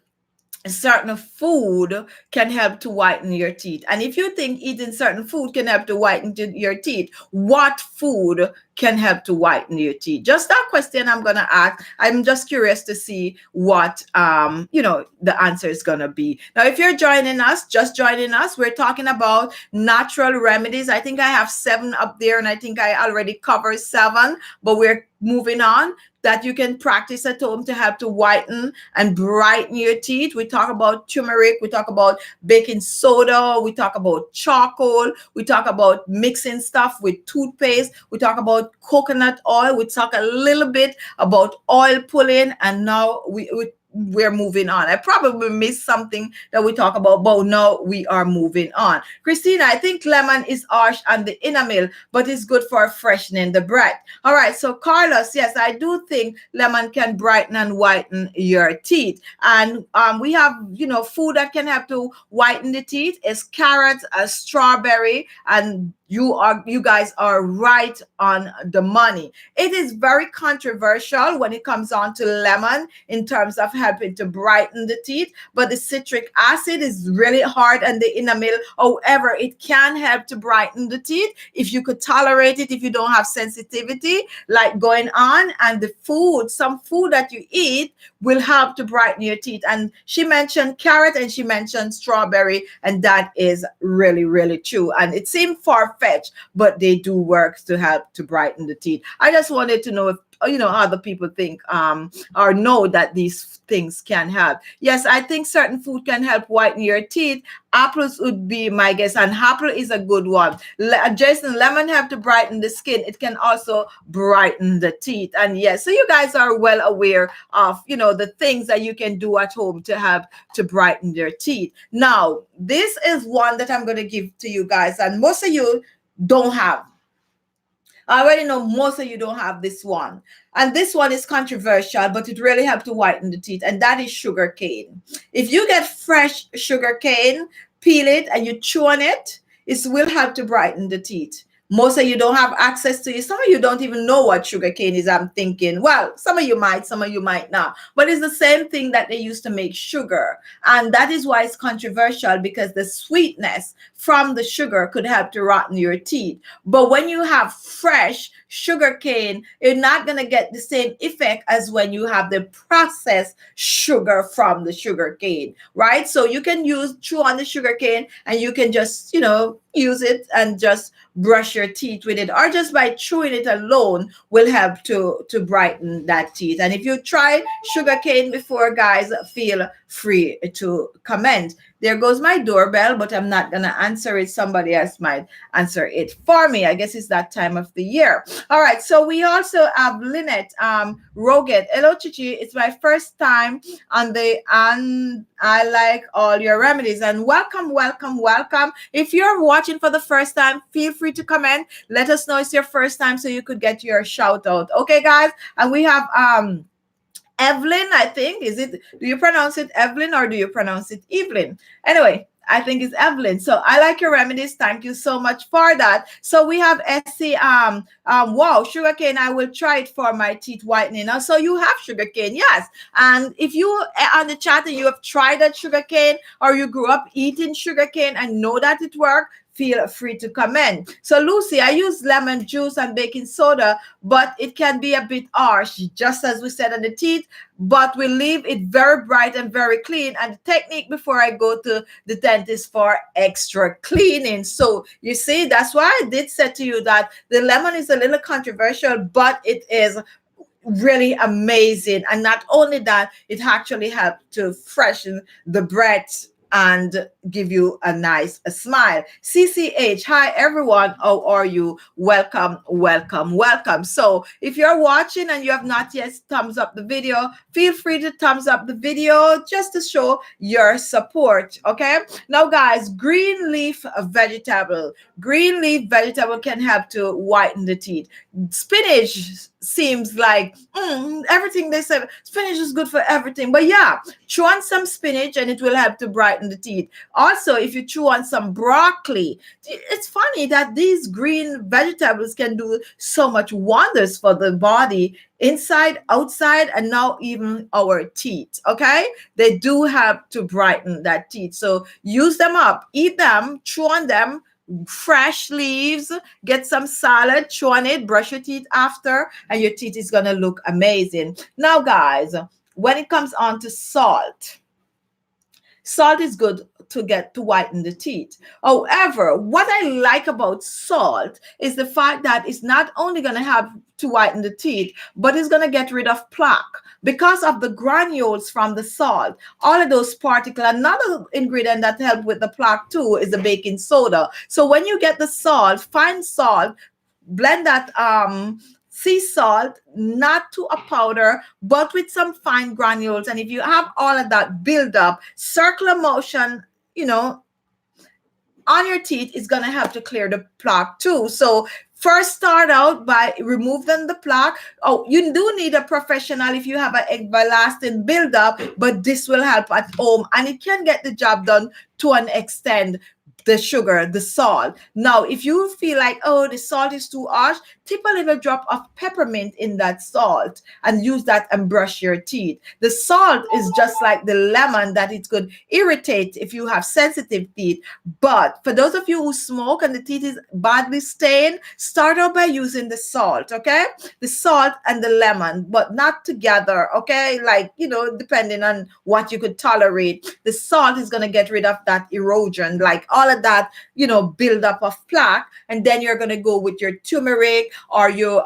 [SPEAKER 1] certain food can help to whiten your teeth? And if you think eating certain food can help to whiten your teeth, what food can help to whiten your teeth? Just that question I'm gonna ask. I'm just curious to see what the answer is gonna be. Now, if you're just joining us, we're talking about natural remedies. I think I have 7 up there, and I think I already covered 7, but we're moving on, that you can practice at home to help to whiten and brighten your teeth. We talk about turmeric, we talk about baking soda, we talk about charcoal, we talk about mixing stuff with toothpaste, we talk about coconut oil, we talk a little bit about oil pulling, and now we're moving on. I probably missed something that we talk about, but now we are moving on. Christina, I think lemon is harsh on the enamel, but it's good for freshening the breath. All right, so Carlos, yes, I do think lemon can brighten and whiten your teeth. And we have, food that can help to whiten the teeth is carrots, strawberry, and you guys are right on the money. It is very controversial when it comes on to lemon in terms of helping to brighten the teeth, but the citric acid is really hard on the enamel. However, it can help to brighten the teeth if you could tolerate it, if you don't have sensitivity like going on. And some food that you eat will help to brighten your teeth. And she mentioned carrot and she mentioned strawberry, and that is really, really true. And it seemed far-fetched, but they do work to help to brighten the teeth. I just wanted to know if other people think or know that these things can help. Yes, I think certain food can help whiten your teeth. Apples would be my guess, and apple is a good one. Jason, lemon help to brighten the skin. It can also brighten the teeth. And yes, so you guys are well aware of the things that you can do at home to help to brighten your teeth. Now, this is one that I'm going to give to you guys, and most of you don't have. I already know most of you don't have this one. And this one is controversial, but it really helps to whiten the teeth, and that is sugar cane. If you get fresh sugar cane, peel it, and you chew on it, it will help to brighten the teeth. Most of you don't have access to it. Some of you don't even know what sugarcane is. I'm thinking, well, some of you might, some of you might not. But it's the same thing that they used to make sugar. And that is why it's controversial, because the sweetness from the sugar could help to rotten your teeth. But when you have fresh sugarcane, you're not going to get the same effect as when you have the processed sugar from the sugarcane, right? So you can chew on the sugarcane, and you can just, use it and just brush your teeth with it, or just by chewing it alone will help to brighten that teeth. And if you tried sugarcane before, guys, feel free to comment. There goes my doorbell, but I'm not gonna answer it. Somebody else might answer it for me. I guess it's that time of the year. All right, so we also have Lynette Roget. Hello, Chichi. It's my first time on and I like all your remedies. And welcome, welcome, welcome. If you're watching for the first time, feel free to comment. Let us know it's your first time so you could get your shout out. Okay, guys. And we have Evelyn, I think. Do you pronounce it Evelyn or do you pronounce it Evelyn? Anyway, I think it's Evelyn. So I like your remedies. Thank you so much for that. So we have Essie. Wow, sugarcane. I will try it for my teeth whitening. Now, so you have sugarcane, yes. And if you on the chat and you have tried that sugarcane, or you grew up eating sugarcane and know that it worked, feel free to comment. So Lucy, I use lemon juice and baking soda, but it can be a bit harsh, just as we said on the teeth, but we leave it very bright and very clean. And the technique before I go to the dentist for extra cleaning. So you see, that's why I did say to you that the lemon is a little controversial, but it is really amazing. And not only that, it actually helps to freshen the breath and give you a nice smile. CCH, hi everyone, how are you? Welcome, welcome, welcome. So if you're watching and you have not yet thumbs up the video, feel free to thumbs up the video just to show your support, okay? Now guys, green leaf vegetable can help to whiten the teeth. Spinach seems like everything they say, spinach is good for everything, but yeah, chew on some spinach and it will help to brighten the teeth. Also, if you chew on some broccoli, it's funny that these green vegetables can do so much wonders for the body, inside, outside, and now even our teeth. Okay, they do help to brighten that teeth, so use them up, eat them, chew on them. Fresh leaves, get some salad, chew on it, brush your teeth after, and your teeth is gonna look amazing. Now guys, when it comes on to salt is good to get to whiten the teeth. However, what I like about salt is the fact that it's not only going to help to whiten the teeth, but it's going to get rid of plaque because of the granules from the salt. All of those particles. Another ingredient that helps with the plaque too is the baking soda. So when you get the salt, fine salt, blend that sea salt, not to a powder, but with some fine granules. And if you have all of that build up, circular motion, on your teeth is going to help to clear the plaque too. So first start out by removing the plaque. You do need a professional if you have an everlasting buildup, but this will help at home and it can get the job done to an extent. The sugar, the salt. Now, if you feel like, the salt is too harsh, tip a little drop of peppermint in that salt and use that and brush your teeth. The salt is just like the lemon that it could irritate if you have sensitive teeth. But for those of you who smoke and the teeth is badly stained, start out by using the salt, okay? The salt and the lemon, but not together, okay? Like, depending on what you could tolerate. The salt is going to get rid of that erosion, like all of that, build up of plaque. And then you're going to go with your turmeric or your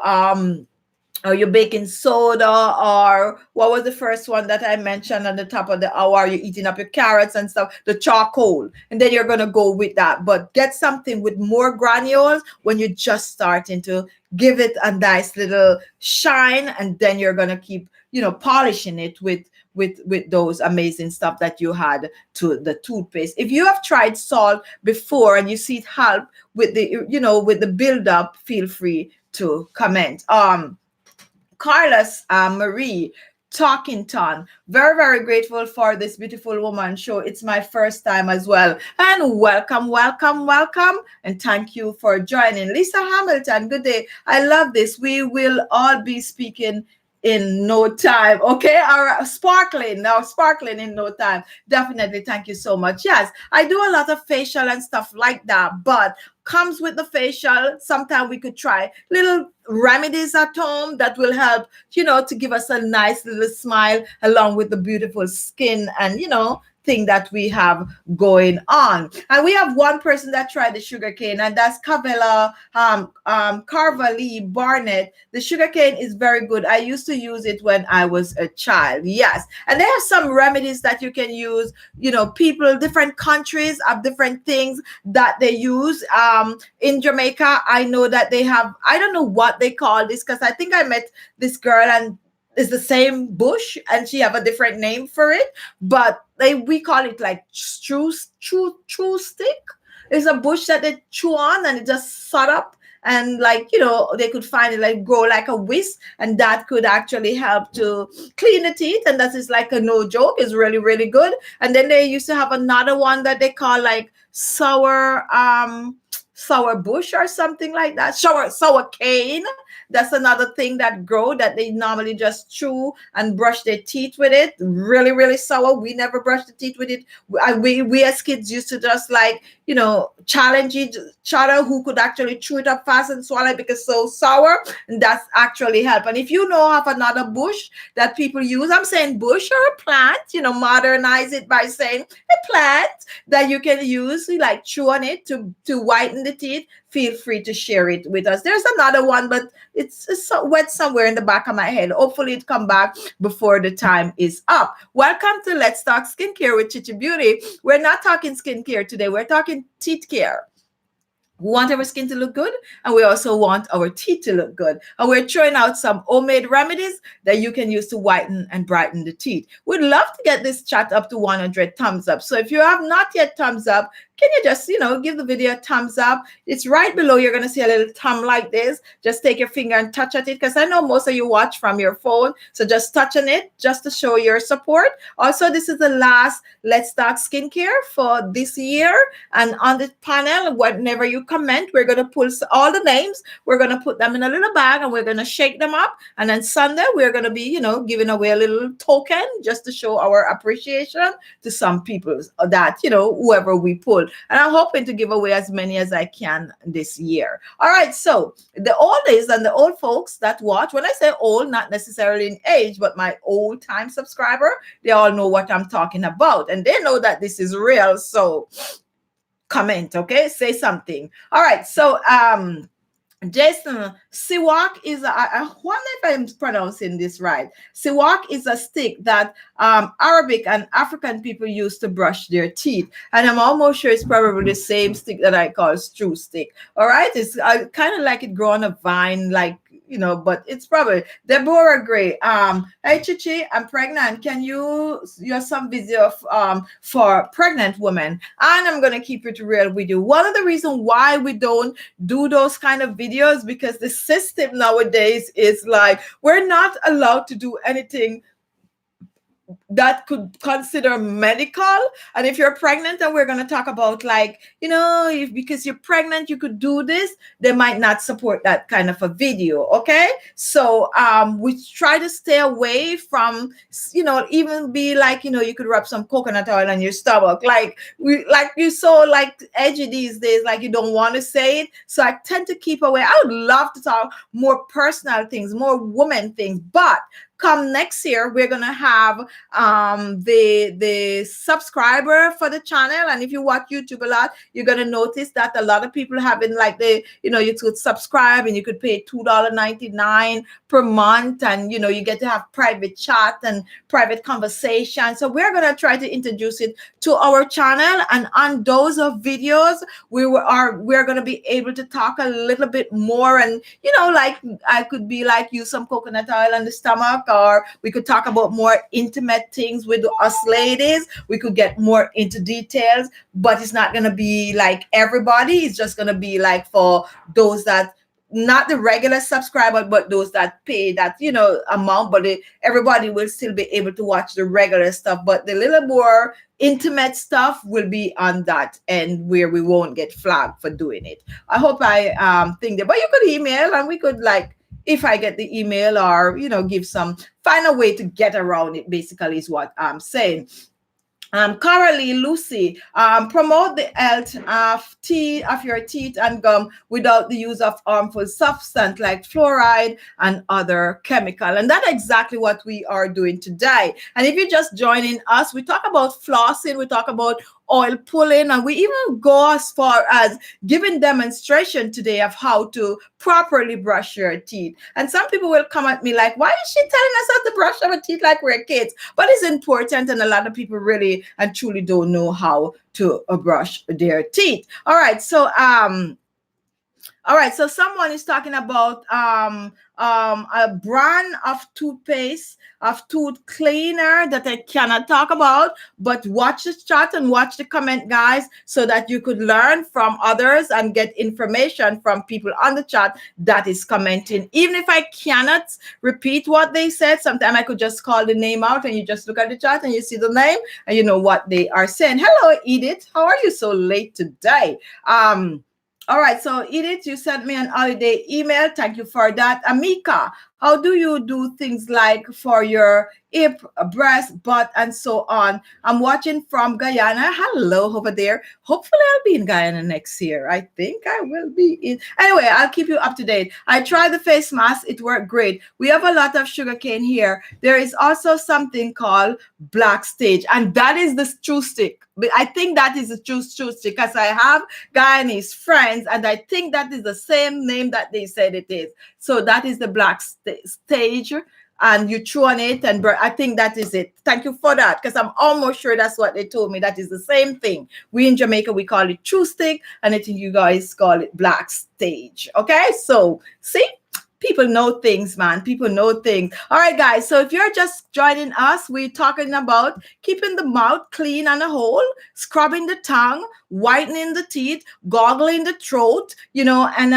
[SPEAKER 1] baking soda, or what was the first one that I mentioned on the top of the hour? You're eating up your carrots and stuff, the charcoal. And then you're going to go with that. But get something with more granules when you're just starting to give it a nice little shine. And then you're going to keep, polishing it with those amazing stuff that you had to the toothpaste. If you have tried salt before and you see it help with the, with the buildup, feel free to comment. Carlos Marie, Talking Ton. Very, very grateful for this beautiful woman show. It's my first time as well. And welcome, welcome, welcome. And thank you for joining. Lisa Hamilton, good day. I love this. We will all be speaking in no time. Okay. All right. Sparkling in no time. Definitely. Thank you so much. Yes, I do a lot of facial and stuff like that, but comes with the facial. Sometimes we could try little remedies at home that will help, to give us a nice little smile along with the beautiful skin and, thing that we have going on. And we have one person that tried the sugarcane, and that's Cavella Carvalli Barnett. The sugarcane is very good. I used to use it when I was a child. Yes. And they have some remedies that you can use. People, different countries have different things that they use. In Jamaica, I know that they have, I don't know what they call this, because I think I met this girl and it's the same bush and she have a different name for it, but we call it like chew stick. It's a bush that they chew on and it just sort up, and they could find it like grow like a whisk, and that could actually help to clean the teeth, and that is like a no joke. It's really, really good. And then they used to have another one that they call like sour bush or something like that. Sour cane. That's another thing that grow that they normally just chew and brush their teeth with it. Really, really sour. We never brush the teeth with it. We as kids used to just challenge each other who could actually chew it up fast and swallow it because it's so sour. And that's actually help. And if you know of another bush that people use, I'm saying bush or a plant, modernize it by saying a plant that you can use, like chew on it to whiten the teeth, feel free to share it with us. There's another one, but it's so wet somewhere in the back of my head. Hopefully it come back before the time is up. Welcome to Let's Talk Skincare with Khichibeauty. We're not talking skincare today. We're talking teeth care. We want our skin to look good, and we also want our teeth to look good. And we're throwing out some homemade remedies that you can use to whiten and brighten the teeth. We'd love to get this chat up to 100 thumbs up. So if you have not yet thumbs up, can you just, give the video a thumbs up? It's right below. You're going to see a little thumb like this. Just take your finger and touch at it, because I know most of you watch from your phone. So just touch on it just to show your support. Also, this is the last Let's Talk Skincare for this year. And on the panel, whenever you comment, we're going to pull all the names. We're going to put them in a little bag and we're going to shake them up. And then Sunday, we're going to be, giving away a little token just to show our appreciation to some people that, whoever we pull. And I'm hoping to give away as many as I can this year. All right. So the oldies and the old folks that watch, when I say old, not necessarily in age, but my old time subscriber, they all know what I'm talking about. And they know that this is real. So comment, okay? Say something. All right. So, Jason, siwak is I wonder if I'm pronouncing this right. Siwak is a stick that Arabic and African people use to brush their teeth, and I'm almost sure it's probably the same stick that I call stew stick. All right, it's kind of like it grow on a vine, like but it's probably Deborah Gray. Hey Chichi, I'm pregnant. Can you have some video for pregnant women? And I'm gonna keep it real with you. One of the reasons why we don't do those kind of videos, because the system nowadays is like we're not allowed to do anything that could consider medical. And if you're pregnant, and we're going to talk about if because you're pregnant you could do this, they might not support that kind of a video. Okay, so we try to stay away from even be like you could rub some coconut oil on your stomach, you're so edgy these days, like you don't want to say it. So I tend to keep away. I would love to talk more personal things, more woman things, but come next year, we're gonna have the subscriber for the channel. And if you watch YouTube a lot, you're gonna notice that a lot of people have been you could subscribe and you could pay $2.99 per month, and you get to have private chat and private conversation. So we're gonna try to introduce it to our channel, and on those videos we're gonna be able to talk a little bit more, and I could be use some coconut oil on the stomach, or we could talk about more intimate things with us ladies. We could get more into details, but it's not going to be like everybody. It's just going to be for those that not the regular subscriber, but those that pay that, you know, amount, but everybody will still be able to watch the regular stuff, but the little more intimate stuff will be on that end where we won't get flagged for doing it. I hope I think that, but you could email and we could, like, if I get the email, or, you know, give some, find a way to get around it, basically is what I'm saying. Currently, Lucy, promote the health of your teeth and gum without the use of harmful substance like fluoride and other chemical. And that's exactly what we are doing today. And if you're just joining us, we talk about flossing, we talk about oil pulling, and we even go as far as giving demonstration today of how to properly brush your teeth. And some people will come at me like, why is she telling us how to brush our teeth like we're kids? But it's important, and a lot of people really and truly don't know how to brush their teeth. All right, so someone is talking about a brand of toothpaste, of tooth cleaner that I cannot talk about, but watch the chat and watch the comment, guys, so that you could learn from others and get information from people on the chat that is commenting. Even if I cannot repeat what they said, sometimes I could just call the name out and you just look at the chat and you see the name and you know what they are saying. Hello, Edith. How are you so late today? All right, so Edith, you sent me an holiday email. Thank you for that. Amika, how do you do things like for your hip, breast, butt, and so on? I'm watching from Guyana. Hello over there. Hopefully I'll be in Guyana next year. I think I will be in. Anyway, I'll keep you up to date. I tried the face mask. It worked great. We have a lot of sugarcane here. There is also something called black stage, and that is the true stick. But I think that is the true stick because I have Guyanese friends, and I think that is the same name that they said it is. So that is the black stage, and you chew on it, and I think that is it. Thank you for that, because I'm almost sure that's what they told me. That is the same thing. We in Jamaica, we call it true stick, and I think you guys call it black stage. Okay, so see? People know things, man. People know things. All right, guys. So if you're just joining us, we're talking about keeping the mouth clean and whole, scrubbing the tongue, whitening the teeth, goggling the throat, you know, and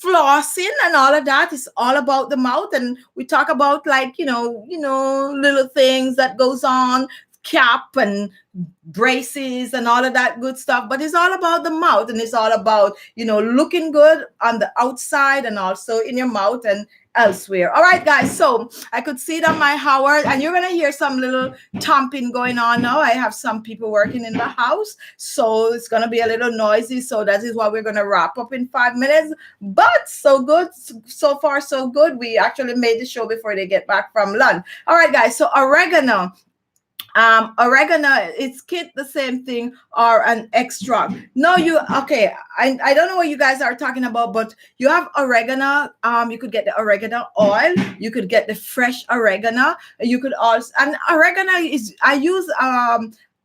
[SPEAKER 1] flossing and all of that is all about the mouth. And we talk about, like, you know, little things that goes on, cap and braces and all of that good stuff, but it's all about the mouth, and it's all about, you know, looking good on the outside and also in your mouth and elsewhere. All right, guys, so I could see it on my Howard, and you're gonna hear some little thumping going on now. I have some people working in the house, so it's gonna be a little noisy, so that is why we're gonna wrap up in 5 minutes. But so good, so far so good. We actually made the show before they get back from lunch. All right, guys, so oregano, it's kit the same thing or an extract. No, okay, I don't know what you guys are talking about, but you have oregano. You could get the oregano oil, you could get the fresh oregano, you could also, and oregano is, I use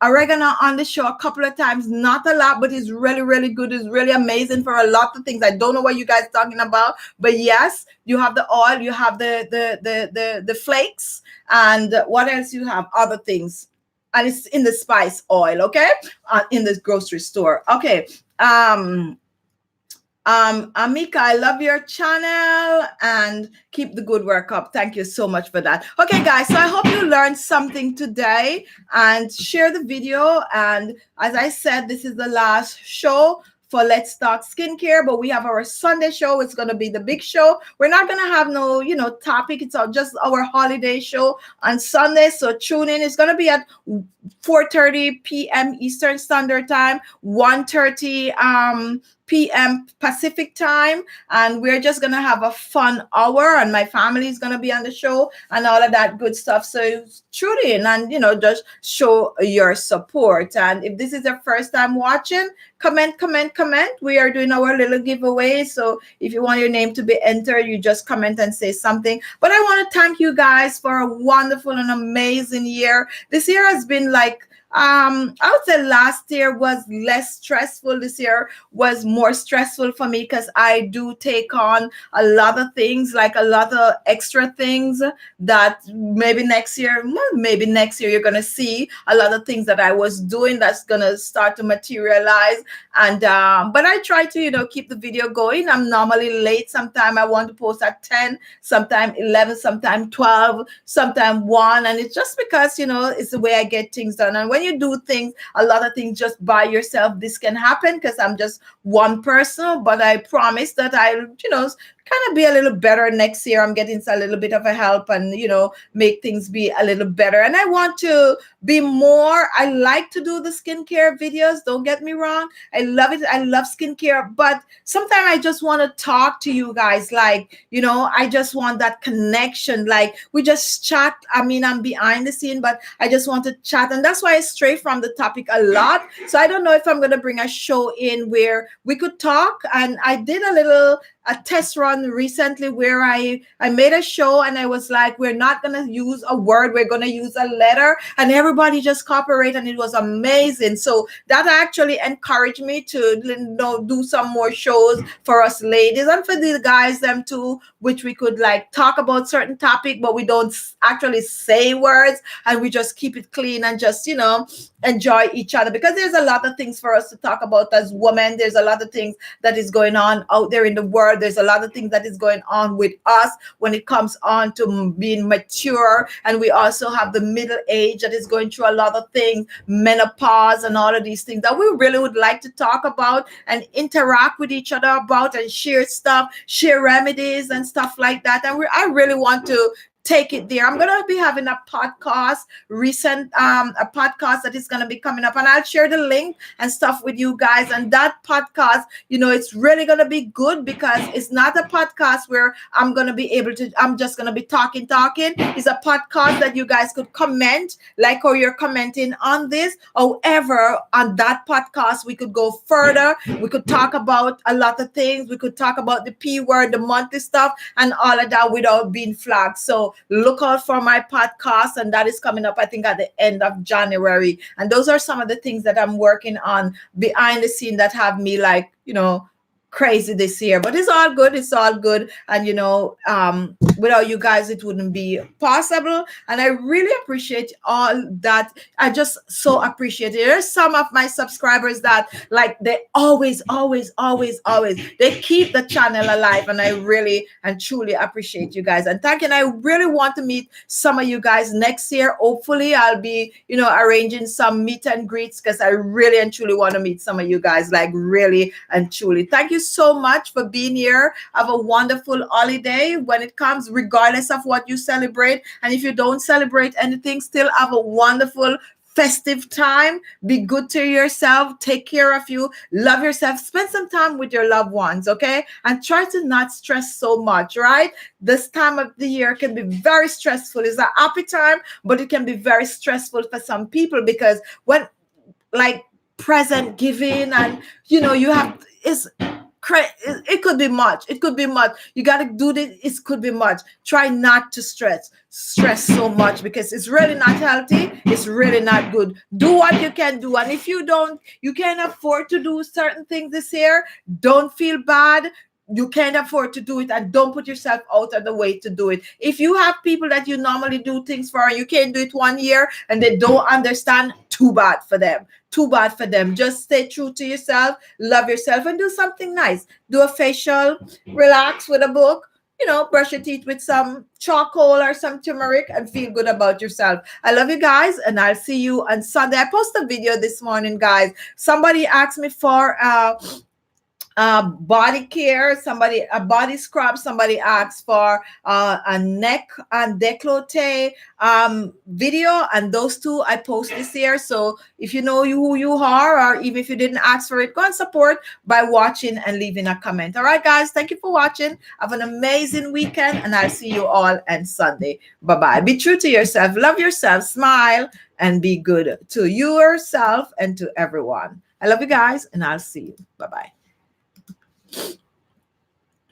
[SPEAKER 1] oregano on the show a couple of times, not a lot, but it's really, really good. It's really amazing for a lot of things. I don't know what you guys are talking about, but yes, you have the oil, you have the flakes, and what else you have? Other things, and it's in the spice oil, okay, in the grocery store. Okay. Amika, I love your channel and keep the good work up. Thank you so much for that. Okay, guys, so I hope you learned something today, and share the video. And as I said, this is the last show for Let's Talk Skincare, but we have our Sunday show. It's going to be the big show. We're not going to have no, you know, topic. It's just our holiday show on Sunday. So tune in. It's going to be at 4:30 p.m. Eastern Standard Time, 1:30 p.m. Pacific time, and we're just gonna have a fun hour, and my family is gonna be on the show and all of that good stuff. So tune in and, you know, just show your support. And if this is your first time watching, comment. We are doing our little giveaway, so if you want your name to be entered, you just comment and say something. But I want to thank you guys for a wonderful and amazing year. This year has been like I would say last year was less stressful. This year was more stressful for me because I do take on a lot of things, like a lot of extra things that maybe next year you're gonna see a lot of things that I was doing that's gonna start to materialize. And but I try to, keep the video going. I'm normally late. Sometime I want to post at 10, sometime 11, sometime 12, sometime 1. And it's just because, it's the way I get things done. And when you do things, a lot of things just by yourself, this can happen because I'm just one person. But I promise that I'll, kind of be a little better next year. I'm getting a little bit of a help and, make things be a little better. And I want to be more. I like to do the skincare videos. Don't get me wrong. I love it. I love skincare. But sometimes I just want to talk to you guys. Like, I just want that connection. Like we just chat. I mean, I'm behind the scene, but I just want to chat. And that's why I stray from the topic a lot. So I don't know if I'm going to bring a show in where we could talk. And I did a test run recently where I made a show and I was like, we're not going to use a word, we're going to use a letter, and everybody just cooperate, and it was amazing. So that actually encouraged me to do some more shows for us ladies and for the guys them too, which we could like talk about certain topic, but we don't actually say words, and we just keep it clean and just enjoy each other, because there's a lot of things for us to talk about as women. There's a lot of things that is going on out there in the world. There's a lot of things that is going on with us when it comes on to being mature. And we also have the middle age that is going through a lot of things, menopause and all of these things that we really would like to talk about and interact with each other about and share stuff, share remedies and stuff like that. And I really want to take it there. I'm gonna be having a podcast a podcast that is gonna be coming up, and I'll share the link and stuff with you guys. And that podcast, it's really gonna be good, because it's not a podcast where I'm just gonna be talking. It's a podcast that you guys could comment, like how you're commenting on this. However, on that podcast, we could go further. We could talk about a lot of things. We could talk about the P word, the monthly stuff, and all of that without being flagged. So look out for my podcast, and that is coming up, I think, at the end of January. And those are some of the things that I'm working on behind the scene that have me like, crazy this year. But it's all good. And without you guys, it wouldn't be possible. And I really appreciate all that. I just so appreciate it. There's some of my subscribers that like they always they keep the channel alive, and I really and truly appreciate you guys. And thank you. And I really want to meet some of you guys next year. Hopefully I'll be arranging some meet and greets, because I really and truly want to meet some of you guys, like really and truly. Thank you so much for being here. Have a wonderful holiday when it comes, regardless of what you celebrate. And if you don't celebrate anything, still have a wonderful festive time. Be good to yourself. Take care of you. Love yourself. Spend some time with your loved ones, okay? And try to not stress so much, right? This time of the year can be very stressful. It's a happy time, but it can be very stressful for some people, because when like present giving and you have it could be much. You got to do this. It could be much. Try not to stress so much, because it's really not healthy. It's really not good. Do what you can do. And if you can't afford to do certain things this year, don't feel bad. You can't afford to do it, and don't put yourself out of the way to do it. If you have people that you normally do things for and you can't do it one year and they don't understand, too bad for them. Just stay true to yourself, love yourself, and do something nice. Do a facial, relax with a book, brush your teeth with some charcoal or some turmeric, and feel good about yourself. I love you guys, and I'll see you on Sunday. I posted a video this morning, guys. Somebody asked me for body care, a body scrub. Somebody asked for a neck and décolleté video, and those two I post this year. So if you know who you are, or even if you didn't ask for it, go and support by watching and leaving a comment. All right, guys, thank you for watching. Have an amazing weekend, and I'll see you all on Sunday. Bye-bye. Be true to yourself, love yourself, smile, and be good to yourself and to everyone. I love you guys, and I'll see you. Bye-bye.